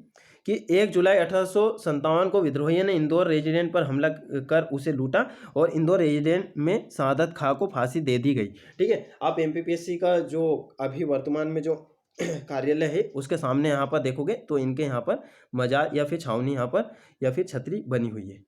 A: कि 1 जुलाई 1857 को विद्रोहियों ने इंदौर रेजिडेंट पर हमला कर उसे लूटा, और इंदौर रेजिडेंट में शहादत खां को फांसी दे दी गई। ठीक है, आप एमपीपीएससी का जो अभी वर्तमान में जो कार्यालय है उसके सामने यहाँ पर देखोगे तो इनके यहाँ पर मजार या फिर छावनी यहाँ पर या फिर छतरी बनी हुई है।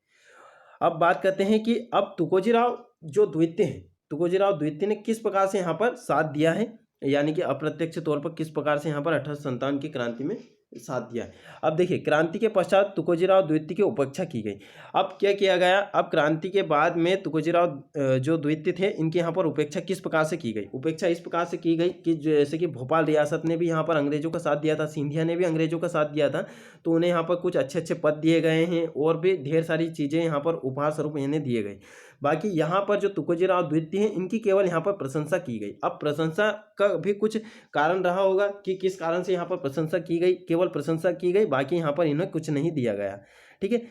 A: अब बात करते हैं कि अब तुकोजी राव जो द्वितीय है, तुकोजी राव द्वितीय ने किस प्रकार से यहाँ पर साथ दिया है, यानी कि अप्रत्यक्ष तौर पर किस प्रकार से यहाँ पर 1857 की क्रांति में साथ दिया है। अब देखिए, क्रांति के पश्चात तुकोजी राव द्वितीय की उपेक्षा की गई। अब क्या किया गया, अब क्रांति के बाद में तुकोजी राव जो द्वितीय थे, इनके यहाँ पर उपेक्षा किस प्रकार से की गई। उपेक्षा इस प्रकार से की गई कि जैसे कि भोपाल रियासत ने भी यहाँ पर अंग्रेजों का साथ दिया था, सिंधिया ने भी अंग्रेजों का साथ दिया था, तो उन्हें यहाँ पर कुछ अच्छे अच्छे पद दिए गए हैं, और भी ढेर सारी चीज़ें यहाँ पर उपहार स्वरूप इन्हें दिए गए। बाकी यहाँ पर जो तुकोजी राव द्वितीय हैं, इनकी केवल यहाँ पर प्रशंसा की गई। अब प्रशंसा का भी कुछ कारण रहा होगा कि किस कारण से यहाँ पर प्रशंसा की गई, केवल प्रशंसा की गई, बाकी यहाँ पर इन्हें कुछ नहीं दिया गया। ठीक है,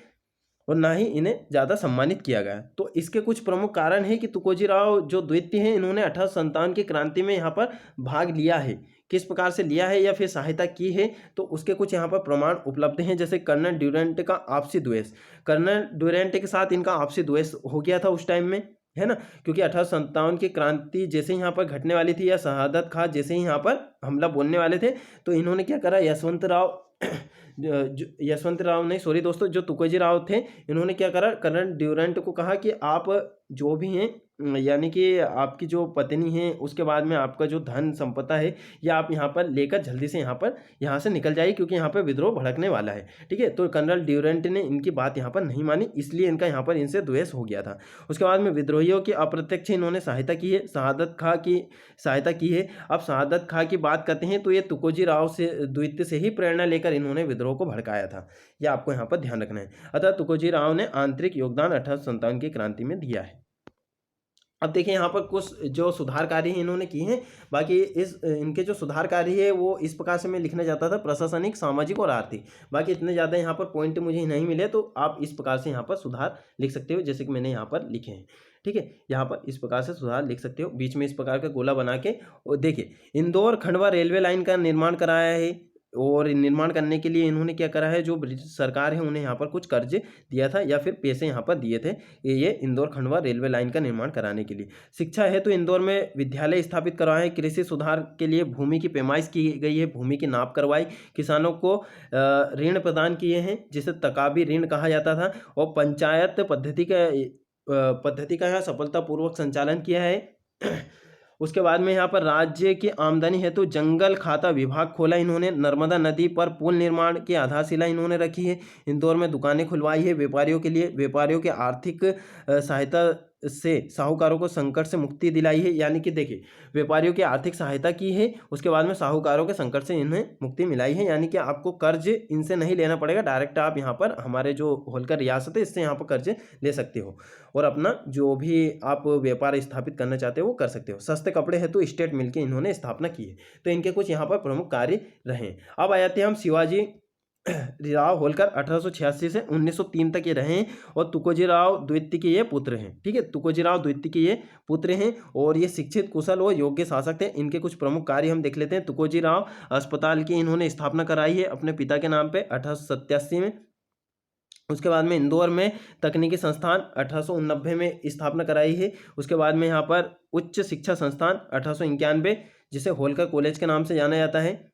A: और ना ही इन्हें ज़्यादा सम्मानित किया गया। तो इसके कुछ प्रमुख कारण है कि तुकोजी राव जो द्वितीय हैं, इन्होंने 1857 की क्रांति में यहाँ पर भाग लिया है। किस प्रकार से लिया है या फिर सहायता की है, तो उसके कुछ यहाँ पर प्रमाण उपलब्ध हैं। जैसे कर्नल ड्यूरेंट का आपसी द्वेष, कर्नल ड्यूरेंट के साथ इनका आपसी द्वेष हो गया था उस टाइम में, है ना, क्योंकि 1857 की क्रांति जैसे ही यहाँ पर घटने वाली थी, या शहादत खां जैसे ही यहाँ पर हमला बोलने वाले थे, तो इन्होंने क्या करा, यशवंत राव नहीं, सॉरी दोस्तों, जो तुकोजी राव थे, इन्होंने क्या करा, कर्नल ड्यूरेंट को कहा कि आप जो भी हैं, यानी कि आपकी जो पत्नी है, उसके बाद में आपका जो धन संपदा है, ये आप यहाँ पर लेकर जल्दी से यहाँ से निकल जाइए, क्योंकि यहाँ पर विद्रोह भड़कने वाला है। ठीक है, तो कर्नल ड्यूरेंट ने इनकी बात यहाँ पर नहीं मानी, इसलिए इनका यहाँ पर इनसे द्वेष हो गया था। उसके बाद में विद्रोहियों की अप्रत्यक्ष इन्होंने सहायता की है, शहादत खां की सहायता की है। अब शहादत खां की बात करते हैं तो ये तुकोजी राव से द्वितीय से ही प्रेरणा लेकर इन्होंने विद्रोह को भड़काया था, यह आपको यहाँ पर ध्यान रखना है। अतः तुकोजी राव ने आंतरिक योगदान 1857 की क्रांति में दिया है। अब देखिए, यहाँ पर कुछ जो सुधार कार्य हैं इन्होंने किए हैं। बाकी इनके जो सुधार कार्य है वो इस प्रकार से मैं लिखना चाहता था, प्रशासनिक, सामाजिक और आर्थिक। बाकी इतने ज़्यादा यहाँ पर पॉइंट मुझे नहीं मिले, तो आप इस प्रकार से यहाँ पर सुधार लिख सकते हो, जैसे कि मैंने यहाँ पर लिखे हैं। ठीक है, यहाँ पर इस प्रकार से सुधार लिख सकते हो, बीच में इस प्रकार का गोला बना के। और देखिए, इंदौर खंडवा रेलवे लाइन का निर्माण कराया है, और निर्माण करने के लिए इन्होंने क्या करा है, जो ब्रिटिश सरकार है उन्हें यहाँ पर कुछ कर्ज दिया था या फिर पैसे यहाँ पर दिए थे, ये इंदौर खंडवा रेलवे लाइन का निर्माण कराने के लिए। शिक्षा है तो इंदौर में विद्यालय स्थापित करवाए, कृषि सुधार के लिए भूमि की पैमाइश की गई है, भूमि की नाप करवाई, किसानों को ऋण प्रदान किए हैं जिसे तकाबी ऋण कहा जाता था, और पंचायत पद्धति का यहाँ सफलतापूर्वक संचालन किया है। उसके बाद में यहाँ पर राज्य की आमदनी हेतु जंगल खाता विभाग खोला इन्होंने, नर्मदा नदी पर पुल निर्माण की आधारशिला इन्होंने रखी है, इंदौर में दुकानें खुलवाई है व्यापारियों के लिए, व्यापारियों के आर्थिक सहायता से साहूकारों को संकट से मुक्ति दिलाई है। यानी कि देखिए, व्यापारियों की आर्थिक सहायता की है, उसके बाद में साहूकारों के संकट से इन्हें मुक्ति मिलाई है, यानी कि आपको कर्ज इनसे नहीं लेना पड़ेगा, डायरेक्ट आप यहाँ पर हमारे जो होलकर रियासत है इससे यहाँ पर कर्ज ले सकते हो, और अपना जो भी आप व्यापार स्थापित करना चाहते हो वो कर सकते हो। सस्ते कपड़े है तो स्टेट मिल की इन्होंने स्थापना की है। तो इनके कुछ यहाँ पर प्रमुख कार्य रहे। अब आ जाते हैं हम शिवाजी राव होलकर, 1886 से 1903 तक ये रहे हैं, और तुकोजी राव द्वितीय के ये पुत्र हैं। ठीक है, तुकोजी राव द्वितीय के ये पुत्र हैं, और ये शिक्षित, कुशल और योग्य शासक थे। इनके कुछ प्रमुख कार्य हम देख लेते हैं। तुकोजी राव अस्पताल की इन्होंने स्थापना कराई है अपने पिता के नाम पे 1887 में। उसके बाद में इंदौर में तकनीकी संस्थान 1889 में स्थापना कराई है। उसके बाद में यहाँ पर उच्च शिक्षा संस्थान 1891, जिसे होलकर कॉलेज के नाम से जाना जाता है।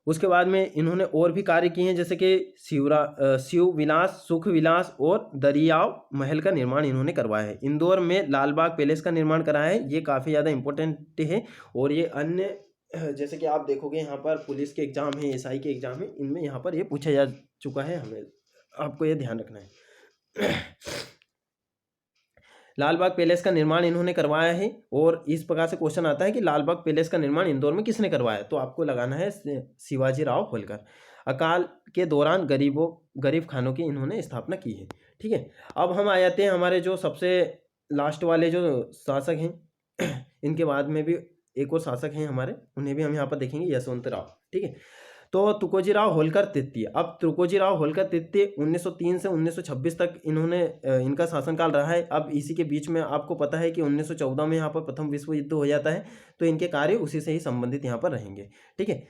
A: उसके बाद में इन्होंने और भी कार्य किए हैं, जैसे कि शिव विलास, सुख विलास और दरियाव महल का निर्माण इन्होंने करवाया है। इंदौर में लाल बाग पैलेस का निर्माण कराया है, ये काफ़ी ज़्यादा इंपॉर्टेंट है। और ये अन्य जैसे कि आप देखोगे यहाँ पर पुलिस के एग्जाम है, एसआई के एग्जाम है, इनमें यहाँ पर ये पूछा जा चुका है, हमें आपको ये ध्यान रखना है। लाल बाग पैलेस का निर्माण इन्होंने करवाया है। और इस प्रकार से क्वेश्चन आता है कि लाल बाग पैलेस का निर्माण इंदौर में किसने करवाया, तो आपको लगाना है शिवाजी राव होलकर। अकाल के दौरान गरीब खानों की इन्होंने स्थापना की है। ठीक है, अब हम आ जाते हैं हमारे जो सबसे लास्ट वाले जो शासक हैं, इनके बाद में भी एक और शासक हैं हमारे, उन्हें भी हम यहाँ पर देखेंगे, यशवंत राव। ठीक है, तो तुकोजीराव होलकर तृतीय। अब तुकोजीराव होलकर तृतीय 1903 से 1926 तक इन्होंने इनका शासनकाल रहा है। अब इसी के बीच में आपको पता है कि 1914 में यहाँ पर प्रथम विश्व युद्ध हो जाता है, तो इनके कार्य उसी से ही संबंधित यहाँ पर रहेंगे। ठीक है,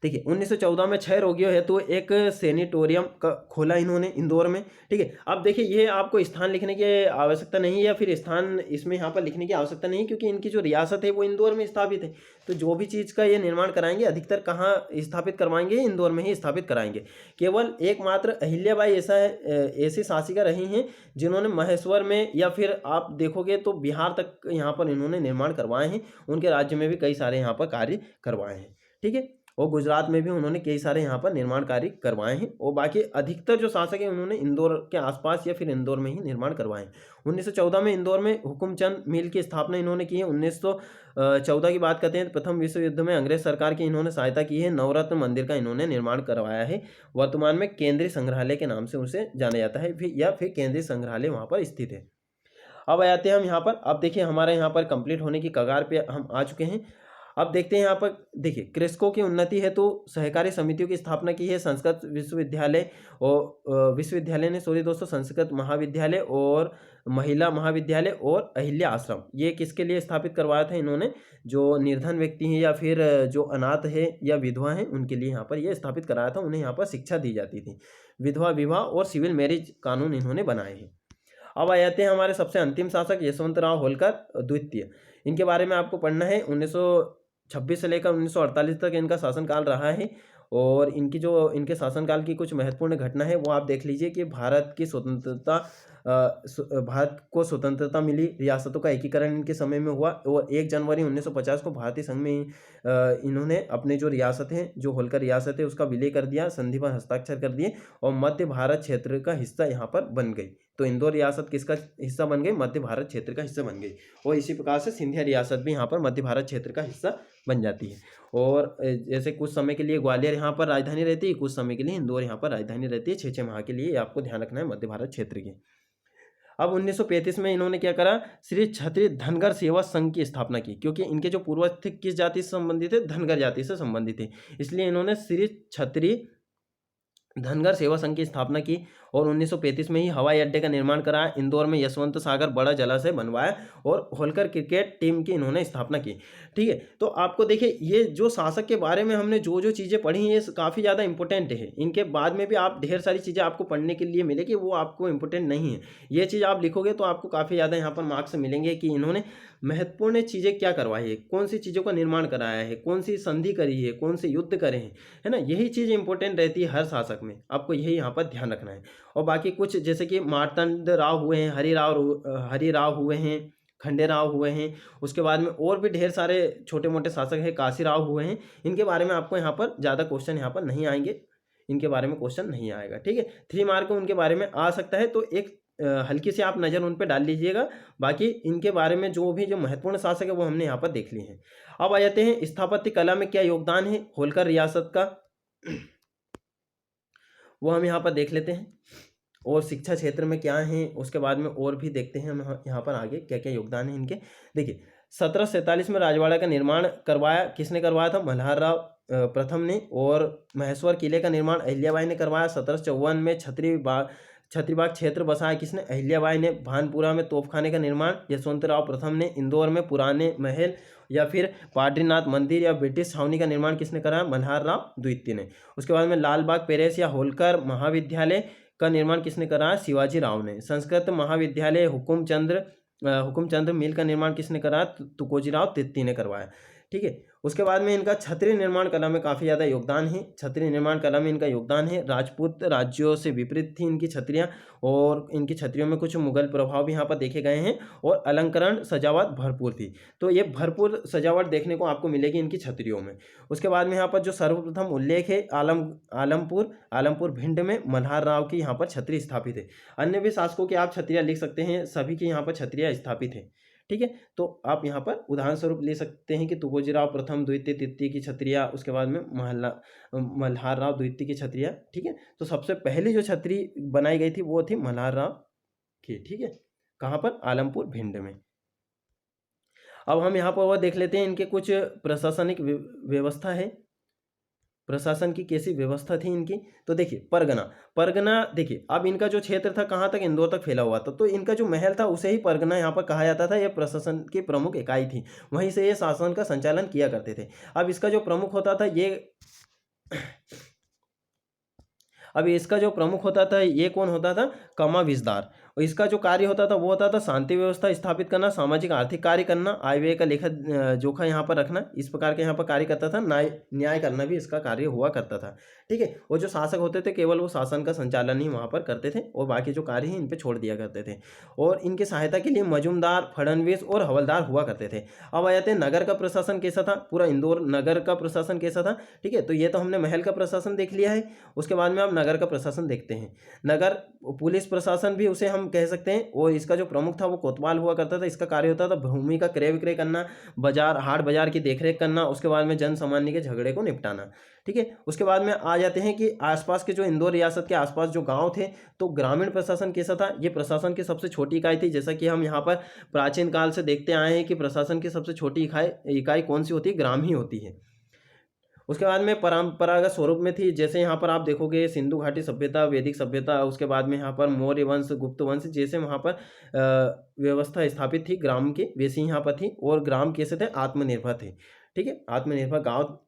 A: देखिए 1914 में 6 रोगियों हेतु एक सेनिटोरियम का खोला इन्होंने इंदौर में। ठीक है, अब देखिए ये आपको स्थान लिखने की आवश्यकता नहीं है, या फिर स्थान इसमें यहाँ पर लिखने की आवश्यकता नहीं, क्योंकि इनकी जो रियासत है वो इंदौर में स्थापित है। तो जो भी चीज़ का ये निर्माण कराएंगे अधिकतर कहाँ स्थापित करवाएंगे, इंदौर में ही स्थापित कराएंगे। केवल एकमात्र अहिल्याबाई ऐसी शासिका रही हैं जिन्होंने महेश्वर में, या फिर आप देखोगे तो बिहार तक यहाँ पर इन्होंने निर्माण करवाए हैं। उनके राज्य में भी कई सारे यहाँ पर कार्य करवाए हैं। ठीक है, और गुजरात में भी उन्होंने कई सारे यहाँ पर निर्माण कार्य करवाए हैं। और बाकी अधिकतर जो शासक हैं उन्होंने इंदौर के आसपास या फिर इंदौर में ही निर्माण करवाए हैं। 1914 में इंदौर में हुकुमचंद मिल की स्थापना इन्होंने की है। 1914 की बात करते हैं तो प्रथम विश्व युद्ध में अंग्रेज सरकार की इन्होंने सहायता की है। नवरत्न मंदिर का इन्होंने निर्माण करवाया है। वर्तमान में केंद्रीय संग्रहालय के नाम से उसे जाना जाता है, या फिर केंद्रीय संग्रहालय वहाँ पर स्थित है। अब आते हैं हम यहाँ पर, अब देखिए हमारे यहाँ पर कंप्लीट होने की कगार पे हम आ चुके हैं। अब देखते हैं यहाँ पर, देखिए कृषकों की उन्नति है तो सहकारी समितियों की स्थापना की है। संस्कृत विश्वविद्यालय और विश्वविद्यालय ने दोस्तों संस्कृत महाविद्यालय और महिला महाविद्यालय और अहिल्या आश्रम, ये किसके लिए स्थापित करवाया था इन्होंने, जो निर्धन व्यक्ति हैं या फिर जो अनाथ है या विधवा हैं उनके लिए यहाँ पर ये स्थापित कराया था। उन्हें यहाँ पर शिक्षा दी जाती थी। विधवा विवाह और सिविल मैरिज कानून इन्होंने बनाए हैं। अब आ जाते हैं हमारे सबसे अंतिम शासक यशवंत राव होलकर द्वितीय। इनके बारे में आपको पढ़ना है। 1926 से लेकर 1948 तक इनका शासनकाल रहा है। और इनके शासनकाल की कुछ महत्वपूर्ण घटना है वो आप देख लीजिए कि भारत को स्वतंत्रता मिली, रियासतों का एकीकरण इनके समय में हुआ। और 1 जनवरी 1950 को भारतीय संघ में इन्होंने अपने जो रियासत हैं, जो होलकर रियासत है, उसका विलय कर दिया, संधि पर हस्ताक्षर कर दिए और मध्य भारत क्षेत्र का हिस्सा यहाँ पर बन गई। तो इंदौर रियासत किसका हिस्सा बन गई, मध्य भारत क्षेत्र का हिस्सा बन गई। और इसी प्रकार से सिंधिया रियासत भी यहाँ पर मध्य भारत क्षेत्र का हिस्सा बन जाती है। और जैसे कुछ समय के लिए ग्वालियर यहाँ पर राजधानी रहती है, कुछ समय के लिए इंदौर यहाँ पर राजधानी रहती है। 6 माह के लिए आपको ध्यान रखना है मध्य भारत क्षेत्र की। अब 1935 में इन्होंने क्या करा, श्री क्षत्रिय धनगर सेवा संघ की स्थापना की, क्योंकि इनके जो पूर्वज थे किस जाति से संबंधित थे, धनगर जाति से संबंधित थे, इसलिए इन्होंने श्री क्षत्रिय धनगर सेवा संघ की स्थापना की। और 1935 में ही हवाई अड्डे का निर्माण कराया। इंदौर में यशवंत सागर बड़ा जलाशय बनवाया और होलकर क्रिकेट टीम की इन्होंने स्थापना की। ठीक है, तो आपको देखिए ये जो शासक के बारे में हमने जो चीज़ें पढ़ी हैं ये काफ़ी ज़्यादा इंपॉर्टेंट है। इनके बाद में भी आप ढेर सारी चीज़ें आपको पढ़ने के लिए मिलेगी, वो आपको इंपॉर्टेंट नहीं है। ये चीज़ आप लिखोगे तो आपको काफ़ी ज़्यादा यहाँ पर मार्क्स मिलेंगे कि इन्होंने महत्वपूर्ण चीज़ें क्या करवाई है, कौन सी चीज़ों का निर्माण कराया है, कौन सी संधि करी है, कौन से युद्ध करे हैं, है ना। यही चीज़ इंपॉर्टेंट रहती है हर शासक में, आपको यही यहाँ पर ध्यान रखना है। और बाकी कुछ जैसे कि मार्तंड राव हुए हैं, हरिराव हुए हैं, खंडेराव हुए हैं, उसके बाद में और भी ढेर सारे छोटे मोटे शासक हैं, काशीराव हुए हैं। इनके बारे में आपको यहाँ पर ज़्यादा क्वेश्चन यहाँ पर नहीं आएंगे, इनके बारे में क्वेश्चन नहीं आएगा। ठीक है, 3 मार्क उनके बारे में आ सकता है, तो एक हल्की से आप नज़र उन पर डाल लीजिएगा। बाकी इनके बारे में जो महत्वपूर्ण शासक है वो हमने यहाँ पर देख लिए हैं। अब आ जाते हैं स्थापत्य कला में क्या योगदान है होलकर रियासत का, वो हम यहाँ पर देख लेते हैं। और शिक्षा क्षेत्र में क्या है उसके बाद में और भी देखते हैं हम यहाँ पर आगे क्या क्या योगदान है इनके। देखिए 1747 में राजवाड़ा का निर्माण करवाया, किसने करवाया था, मल्हार राव प्रथम ने। और महेश्वर किले का निर्माण अहिल्याबाई ने करवाया। 1754 में छत्रीबाग क्षेत्र बसाया किसने? अहिल्याबाई ने। भानपुरा में तोपखाने का निर्माण यशवंतराव प्रथम ने। इंदौर में पुराने महल या फिर पाटरीनाथ मंदिर या ब्रिटिश छावनी का निर्माण किसने कराया? मल्हारराव द्वितीय ने। उसके बाद में लालबाग पैलेस या होलकर महाविद्यालय का निर्माण किसने कराया? शिवाजी राव ने। संस्कृत महाविद्यालय हुकुमचंद्र मिल का निर्माण किसने कराया? तुकोजीराव तृतीय ने करवाया। ठीक है। उसके बाद में इनका छत्री निर्माण कला में काफ़ी ज़्यादा योगदान है। छत्री निर्माण कला में इनका योगदान है। राजपूत राज्यों से विपरीत थी इनकी छत्रियाँ, और इनकी छत्रियों में कुछ मुगल प्रभाव भी यहाँ पर देखे गए हैं, और अलंकरण सजावट भरपूर थी। तो ये भरपूर सजावट देखने को आपको मिलेगी इनकी छत्रियों में। उसके बाद में यहाँ पर जो सर्वप्रथम उल्लेख है आलमपुर भिंड में मल्हार राव की यहाँ पर छत्री स्थापित है। अन्य भी शासकों की आप छत्रियाँ लिख सकते हैं, सभी की यहाँ पर छत्रियाँ स्थापित है। ठीक है। तो आप यहाँ पर उदाहरण स्वरूप ले सकते हैं कि तुकोजीराव प्रथम द्वितीय तृतीय की छत्रियाँ, उसके बाद में मल्हार राव द्वितीय की छत्रियाँ। ठीक है। तो सबसे पहली जो छतरी बनाई गई थी वो थी मल्हार राव की। ठीक है। कहाँ पर? आलमपुर भिंड में। अब हम यहाँ पर वो देख लेते हैं इनके कुछ प्रशासनिक व्यवस्था है, प्रशासन की कैसी व्यवस्था थी इनकी। तो देखिए परगना देखिए, अब इनका जो क्षेत्र था कहाँ तक? इंदौर तक फैला हुआ था। तो इनका जो महल था उसे ही परगना यहाँ पर कहा जाता था। यह प्रशासन की प्रमुख इकाई थी, वहीं से ये शासन का संचालन किया करते थे। अब इसका जो प्रमुख होता था ये कौन होता था? कमाविजदार। और इसका जो कार्य होता था वो होता था शांति व्यवस्था स्थापित करना, सामाजिक आर्थिक कार्य करना, आय व्यय का लेखा जोखा यहाँ पर रखना, इस प्रकार के यहाँ पर कार्य करता था। न्याय करना भी इसका कार्य हुआ करता था। ठीक है। और जो शासक होते थे केवल वो शासन का संचालन ही वहाँ पर करते थे, और बाकी जो कार्य है इन पर छोड़ दिया करते थे। और इनकी सहायता के लिए मजूमदार, फडणवीस और हवलदार हुआ करते थे। अब आ जाते हैं नगर का प्रशासन कैसा था। पूरा इंदौर नगर का प्रशासन कैसा था? ठीक है। तो ये तो हमने महल का प्रशासन देख लिया है। उसके बाद में आप नगर का प्रशासन देखते हैं। नगर पुलिस प्रशासन भी उसे हम कह सकते हैं, और इसका जो प्रमुख था वो कोतवाल हुआ करता था। इसका कार्य होता था भूमि का क्रय विक्रय करना, हाट बाजार की देखरेख करना, उसके बाद में जन सामान्य के झगड़े को निपटाना। ठीक है। उसके बाद में आ जाते हैं कि आसपास के जो इंदौर रियासत के आसपास जो गांव थे, तो ग्रामीण प्रशासन कैसा था? ये प्रशासन की सबसे छोटी इकाई थी। जैसा कि हम यहाँ पर प्राचीन काल से देखते आए हैं कि प्रशासन की सबसे छोटी इकाई कौन सी होती है? ग्राम ही होती है। उसके बाद में परंपरागत स्वरूप में थी। जैसे यहाँ पर आप देखोगे सिंधु घाटी सभ्यता, वैदिक सभ्यता, उसके बाद में यहाँ पर मौर्य वंश, गुप्त वंश, जैसे वहाँ पर व्यवस्था स्थापित थी ग्राम की, वैसे यहाँ पर थी। और ग्राम कैसे थे? आत्मनिर्भर थे। ठीक है। आत्मनिर्भर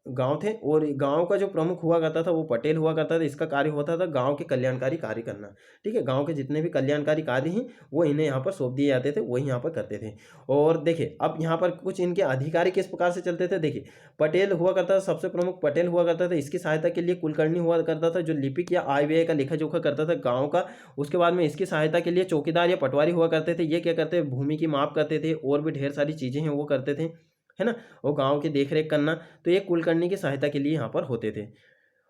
A: गांव थे, और गांव का जो प्रमुख हुआ करता था वो पटेल हुआ करता था। इसका कार्य होता था गांव के कल्याणकारी कार्य करना। ठीक है। गांव के जितने भी कल्याणकारी कार्य हैं वो इन्हें यहाँ पर सौंप दिए जाते थे, वही यहाँ पर करते थे। और देखिए अब यहाँ पर कुछ इनके अधिकारी किस प्रकार से चलते थे। देखिए पटेल हुआ करता था, सबसे प्रमुख पटेल हुआ करता था। इसकी सहायता के लिए कुलकर्णी हुआ करता था, जो लिपिक या आय व्यय का लेखा जोखा करता था गाँव का। उसके बाद में इसकी सहायता के लिए चौकीदार या पटवारी हुआ करते थे। ये क्या करते? भूमि की माप करते थे, और भी ढेर सारी चीज़ें हैं वो करते थे, है ना। और गांव की देखरेख करना, तो ये कुलकर्णी की सहायता के लिए यहाँ पर होते थे।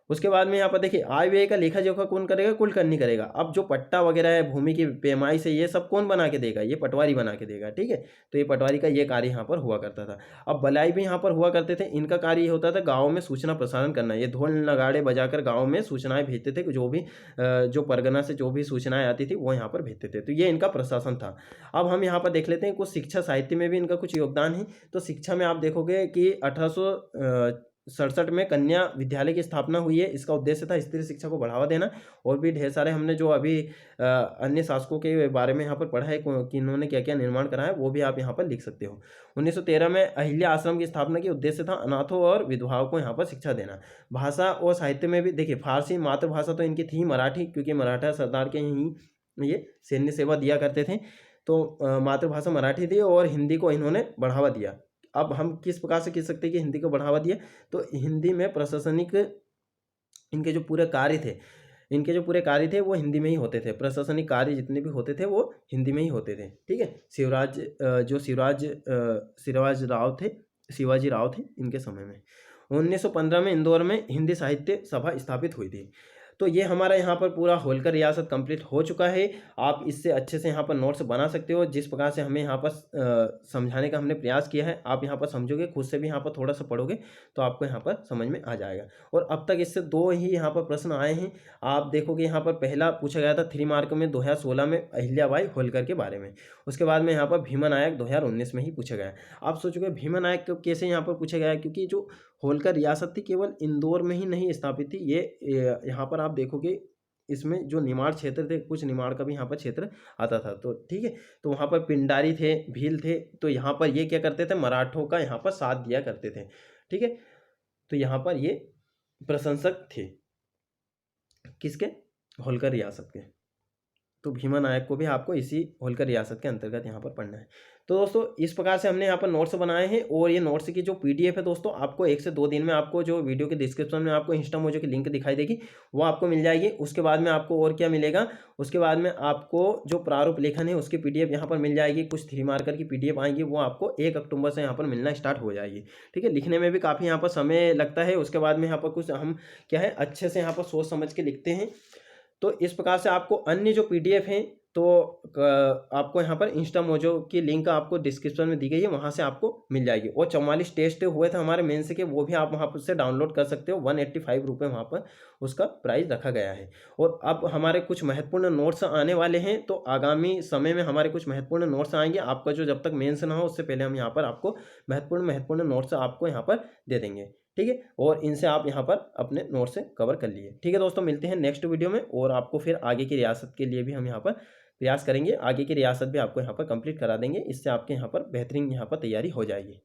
A: उसके बाद में यहाँ पर देखिए आय व्यय का लेखा जोखा कौन करेगा? कुलकर्णी करेगा। अब जो पट्टा वगैरह है, भूमि की पेमाई से, ये सब कौन बना के देगा? ये पटवारी बना के देगा। ठीक है। तो ये पटवारी का ये कार्य यहाँ पर हुआ करता था। अब बलाई भी यहाँ पर हुआ करते थे। इनका कार्य ये होता था गाँव में सूचना प्रसारण करना। ये ढोल नगाड़े बजाकर गाँव में सूचनाएं भेजते थे, जो परगना से जो भी सूचनाएं आती थी वो यहाँ पर भेजते थे। तो ये इनका प्रशासन था। अब हम यहाँ पर देख लेते हैं कुछ शिक्षा साहित्य में भी इनका कुछ योगदान है। तो शिक्षा में आप देखोगे कि 1867 में कन्या विद्यालय की स्थापना हुई है। इसका उद्देश्य था स्त्री शिक्षा को बढ़ावा देना। और भी ढेर सारे हमने जो अभी अन्य शासकों के बारे में यहाँ पर पढ़ा है कि इन्होंने क्या क्या निर्माण करा है, वो भी आप यहाँ पर लिख सकते हो। 1913 में अहिल्या आश्रम की स्थापना की उद्देश्य था अनाथों और विधवाओं को यहाँ पर शिक्षा देना। भाषा और साहित्य में भी देखिए फारसी मातृभाषा तो इनकी थी मराठी, क्योंकि मराठा सरदार के ही ये सैन्य सेवा दिया करते थे। तो मातृभाषा मराठी थी, और हिंदी को इन्होंने बढ़ावा दिया। अब हम किस प्रकार से कह सकते हैं कि हिंदी को बढ़ावा दिया? तो हिंदी में प्रशासनिक इनके जो पूरे कार्य थे वो हिंदी में ही होते थे। प्रशासनिक कार्य जितने भी होते थे वो हिंदी में ही होते थे। ठीक है। शिवाजी राव थे इनके समय में। 1915 में इंदौर में हिंदी साहित्य सभा स्थापित हुई थी। तो ये हमारा यहाँ पर पूरा होलकर रियासत कंप्लीट हो चुका है। आप इससे अच्छे से यहाँ पर नोट्स बना सकते हो। जिस प्रकार से हमें यहाँ पर समझाने का हमने प्रयास किया है, आप यहाँ पर समझोगे, खुद से भी यहाँ पर थोड़ा सा पढ़ोगे तो आपको यहाँ पर समझ में आ जाएगा। और अब तक इससे 2 ही यहाँ पर प्रश्न आए हैं। आप देखोगे यहाँ पर पहला पूछा गया था 3 मार्क में 2016 में अहिल्याबाई होलकर के बारे में। उसके बाद में यहाँ पर भीमा नायक 2019 में ही पूछा गया। आप सोचोगे भीमा नायक कैसे यहाँ पर पूछा गया? क्योंकि जो होलकर रियासत थी केवल इंदौर में ही नहीं स्थापित थी। ये यहाँ पर आप देखोगे इसमें जो निमाड़ क्षेत्र थे, कुछ निमाड़ का भी यहाँ पर क्षेत्र आता था। तो ठीक है, तो वहाँ पर पिंडारी थे, भील थे, तो यहाँ पर ये क्या करते थे, मराठों का यहाँ पर साथ दिया करते थे। ठीक है, तो यहाँ पर ये प्रशंसक थे किसके, होलकर रियासत के। तो भीमा नायक को भी आपको इसी होलकर रियासत के अंतर्गत यहाँ पर पढ़ना है। तो दोस्तों इस प्रकार से हमने यहाँ पर नोट्स बनाए हैं, और ये नोट्स की जो पीडीएफ है दोस्तों, आपको 1 से 2 दिन में आपको जो वीडियो के डिस्क्रिप्शन में आपको इंस्टामोजो की लिंक दिखाई देगी, वो आपको मिल जाएगी। उसके बाद में आपको और क्या मिलेगा, उसके बाद में आपको जो प्रारूप लेखन है उसकी पीडीएफ यहाँ पर मिल जाएगी। कुछ 3 मार्कर की पीडीएफ आएंगी, वो आपको 1 अक्टूबर से यहाँ पर मिलना स्टार्ट हो जाएगी। ठीक है, लिखने में भी काफ़ी यहाँ पर समय लगता है। उसके बाद में यहाँ पर कुछ हम क्या है अच्छे से यहाँ पर सोच समझ के लिखते हैं। तो इस प्रकार से आपको अन्य जो पीडीएफ हैं, तो आपको यहाँ पर इंस्टामोजो की लिंक आपको डिस्क्रिप्शन में दी गई है, वहाँ से आपको मिल जाएगी। और 44 टेस्ट हुए थे हमारे मेंस के, वो भी आप वहाँ पर से डाउनलोड कर सकते हो। 185 रुपये वहाँ पर उसका प्राइस रखा गया है। और अब हमारे कुछ महत्वपूर्ण नोट्स आने वाले हैं, तो आगामी समय में हमारे कुछ महत्वपूर्ण नोट्स आएंगे। आपका जो जब तक मेंस ना हो उससे पहले हम यहाँ पर आपको महत्वपूर्ण नोट्स आपको यहाँ पर दे देंगे। ठीक है, और इनसे आप यहाँ पर अपने नोट से कवर कर लिए। ठीक है दोस्तों, मिलते हैं नेक्स्ट वीडियो में, और आपको फिर आगे की रियासत के लिए भी हम यहाँ पर प्रयास करेंगे। आगे की रियासत भी आपको यहाँ पर कंप्लीट करा देंगे, इससे आपके यहाँ पर बेहतरीन यहाँ पर तैयारी हो जाएगी।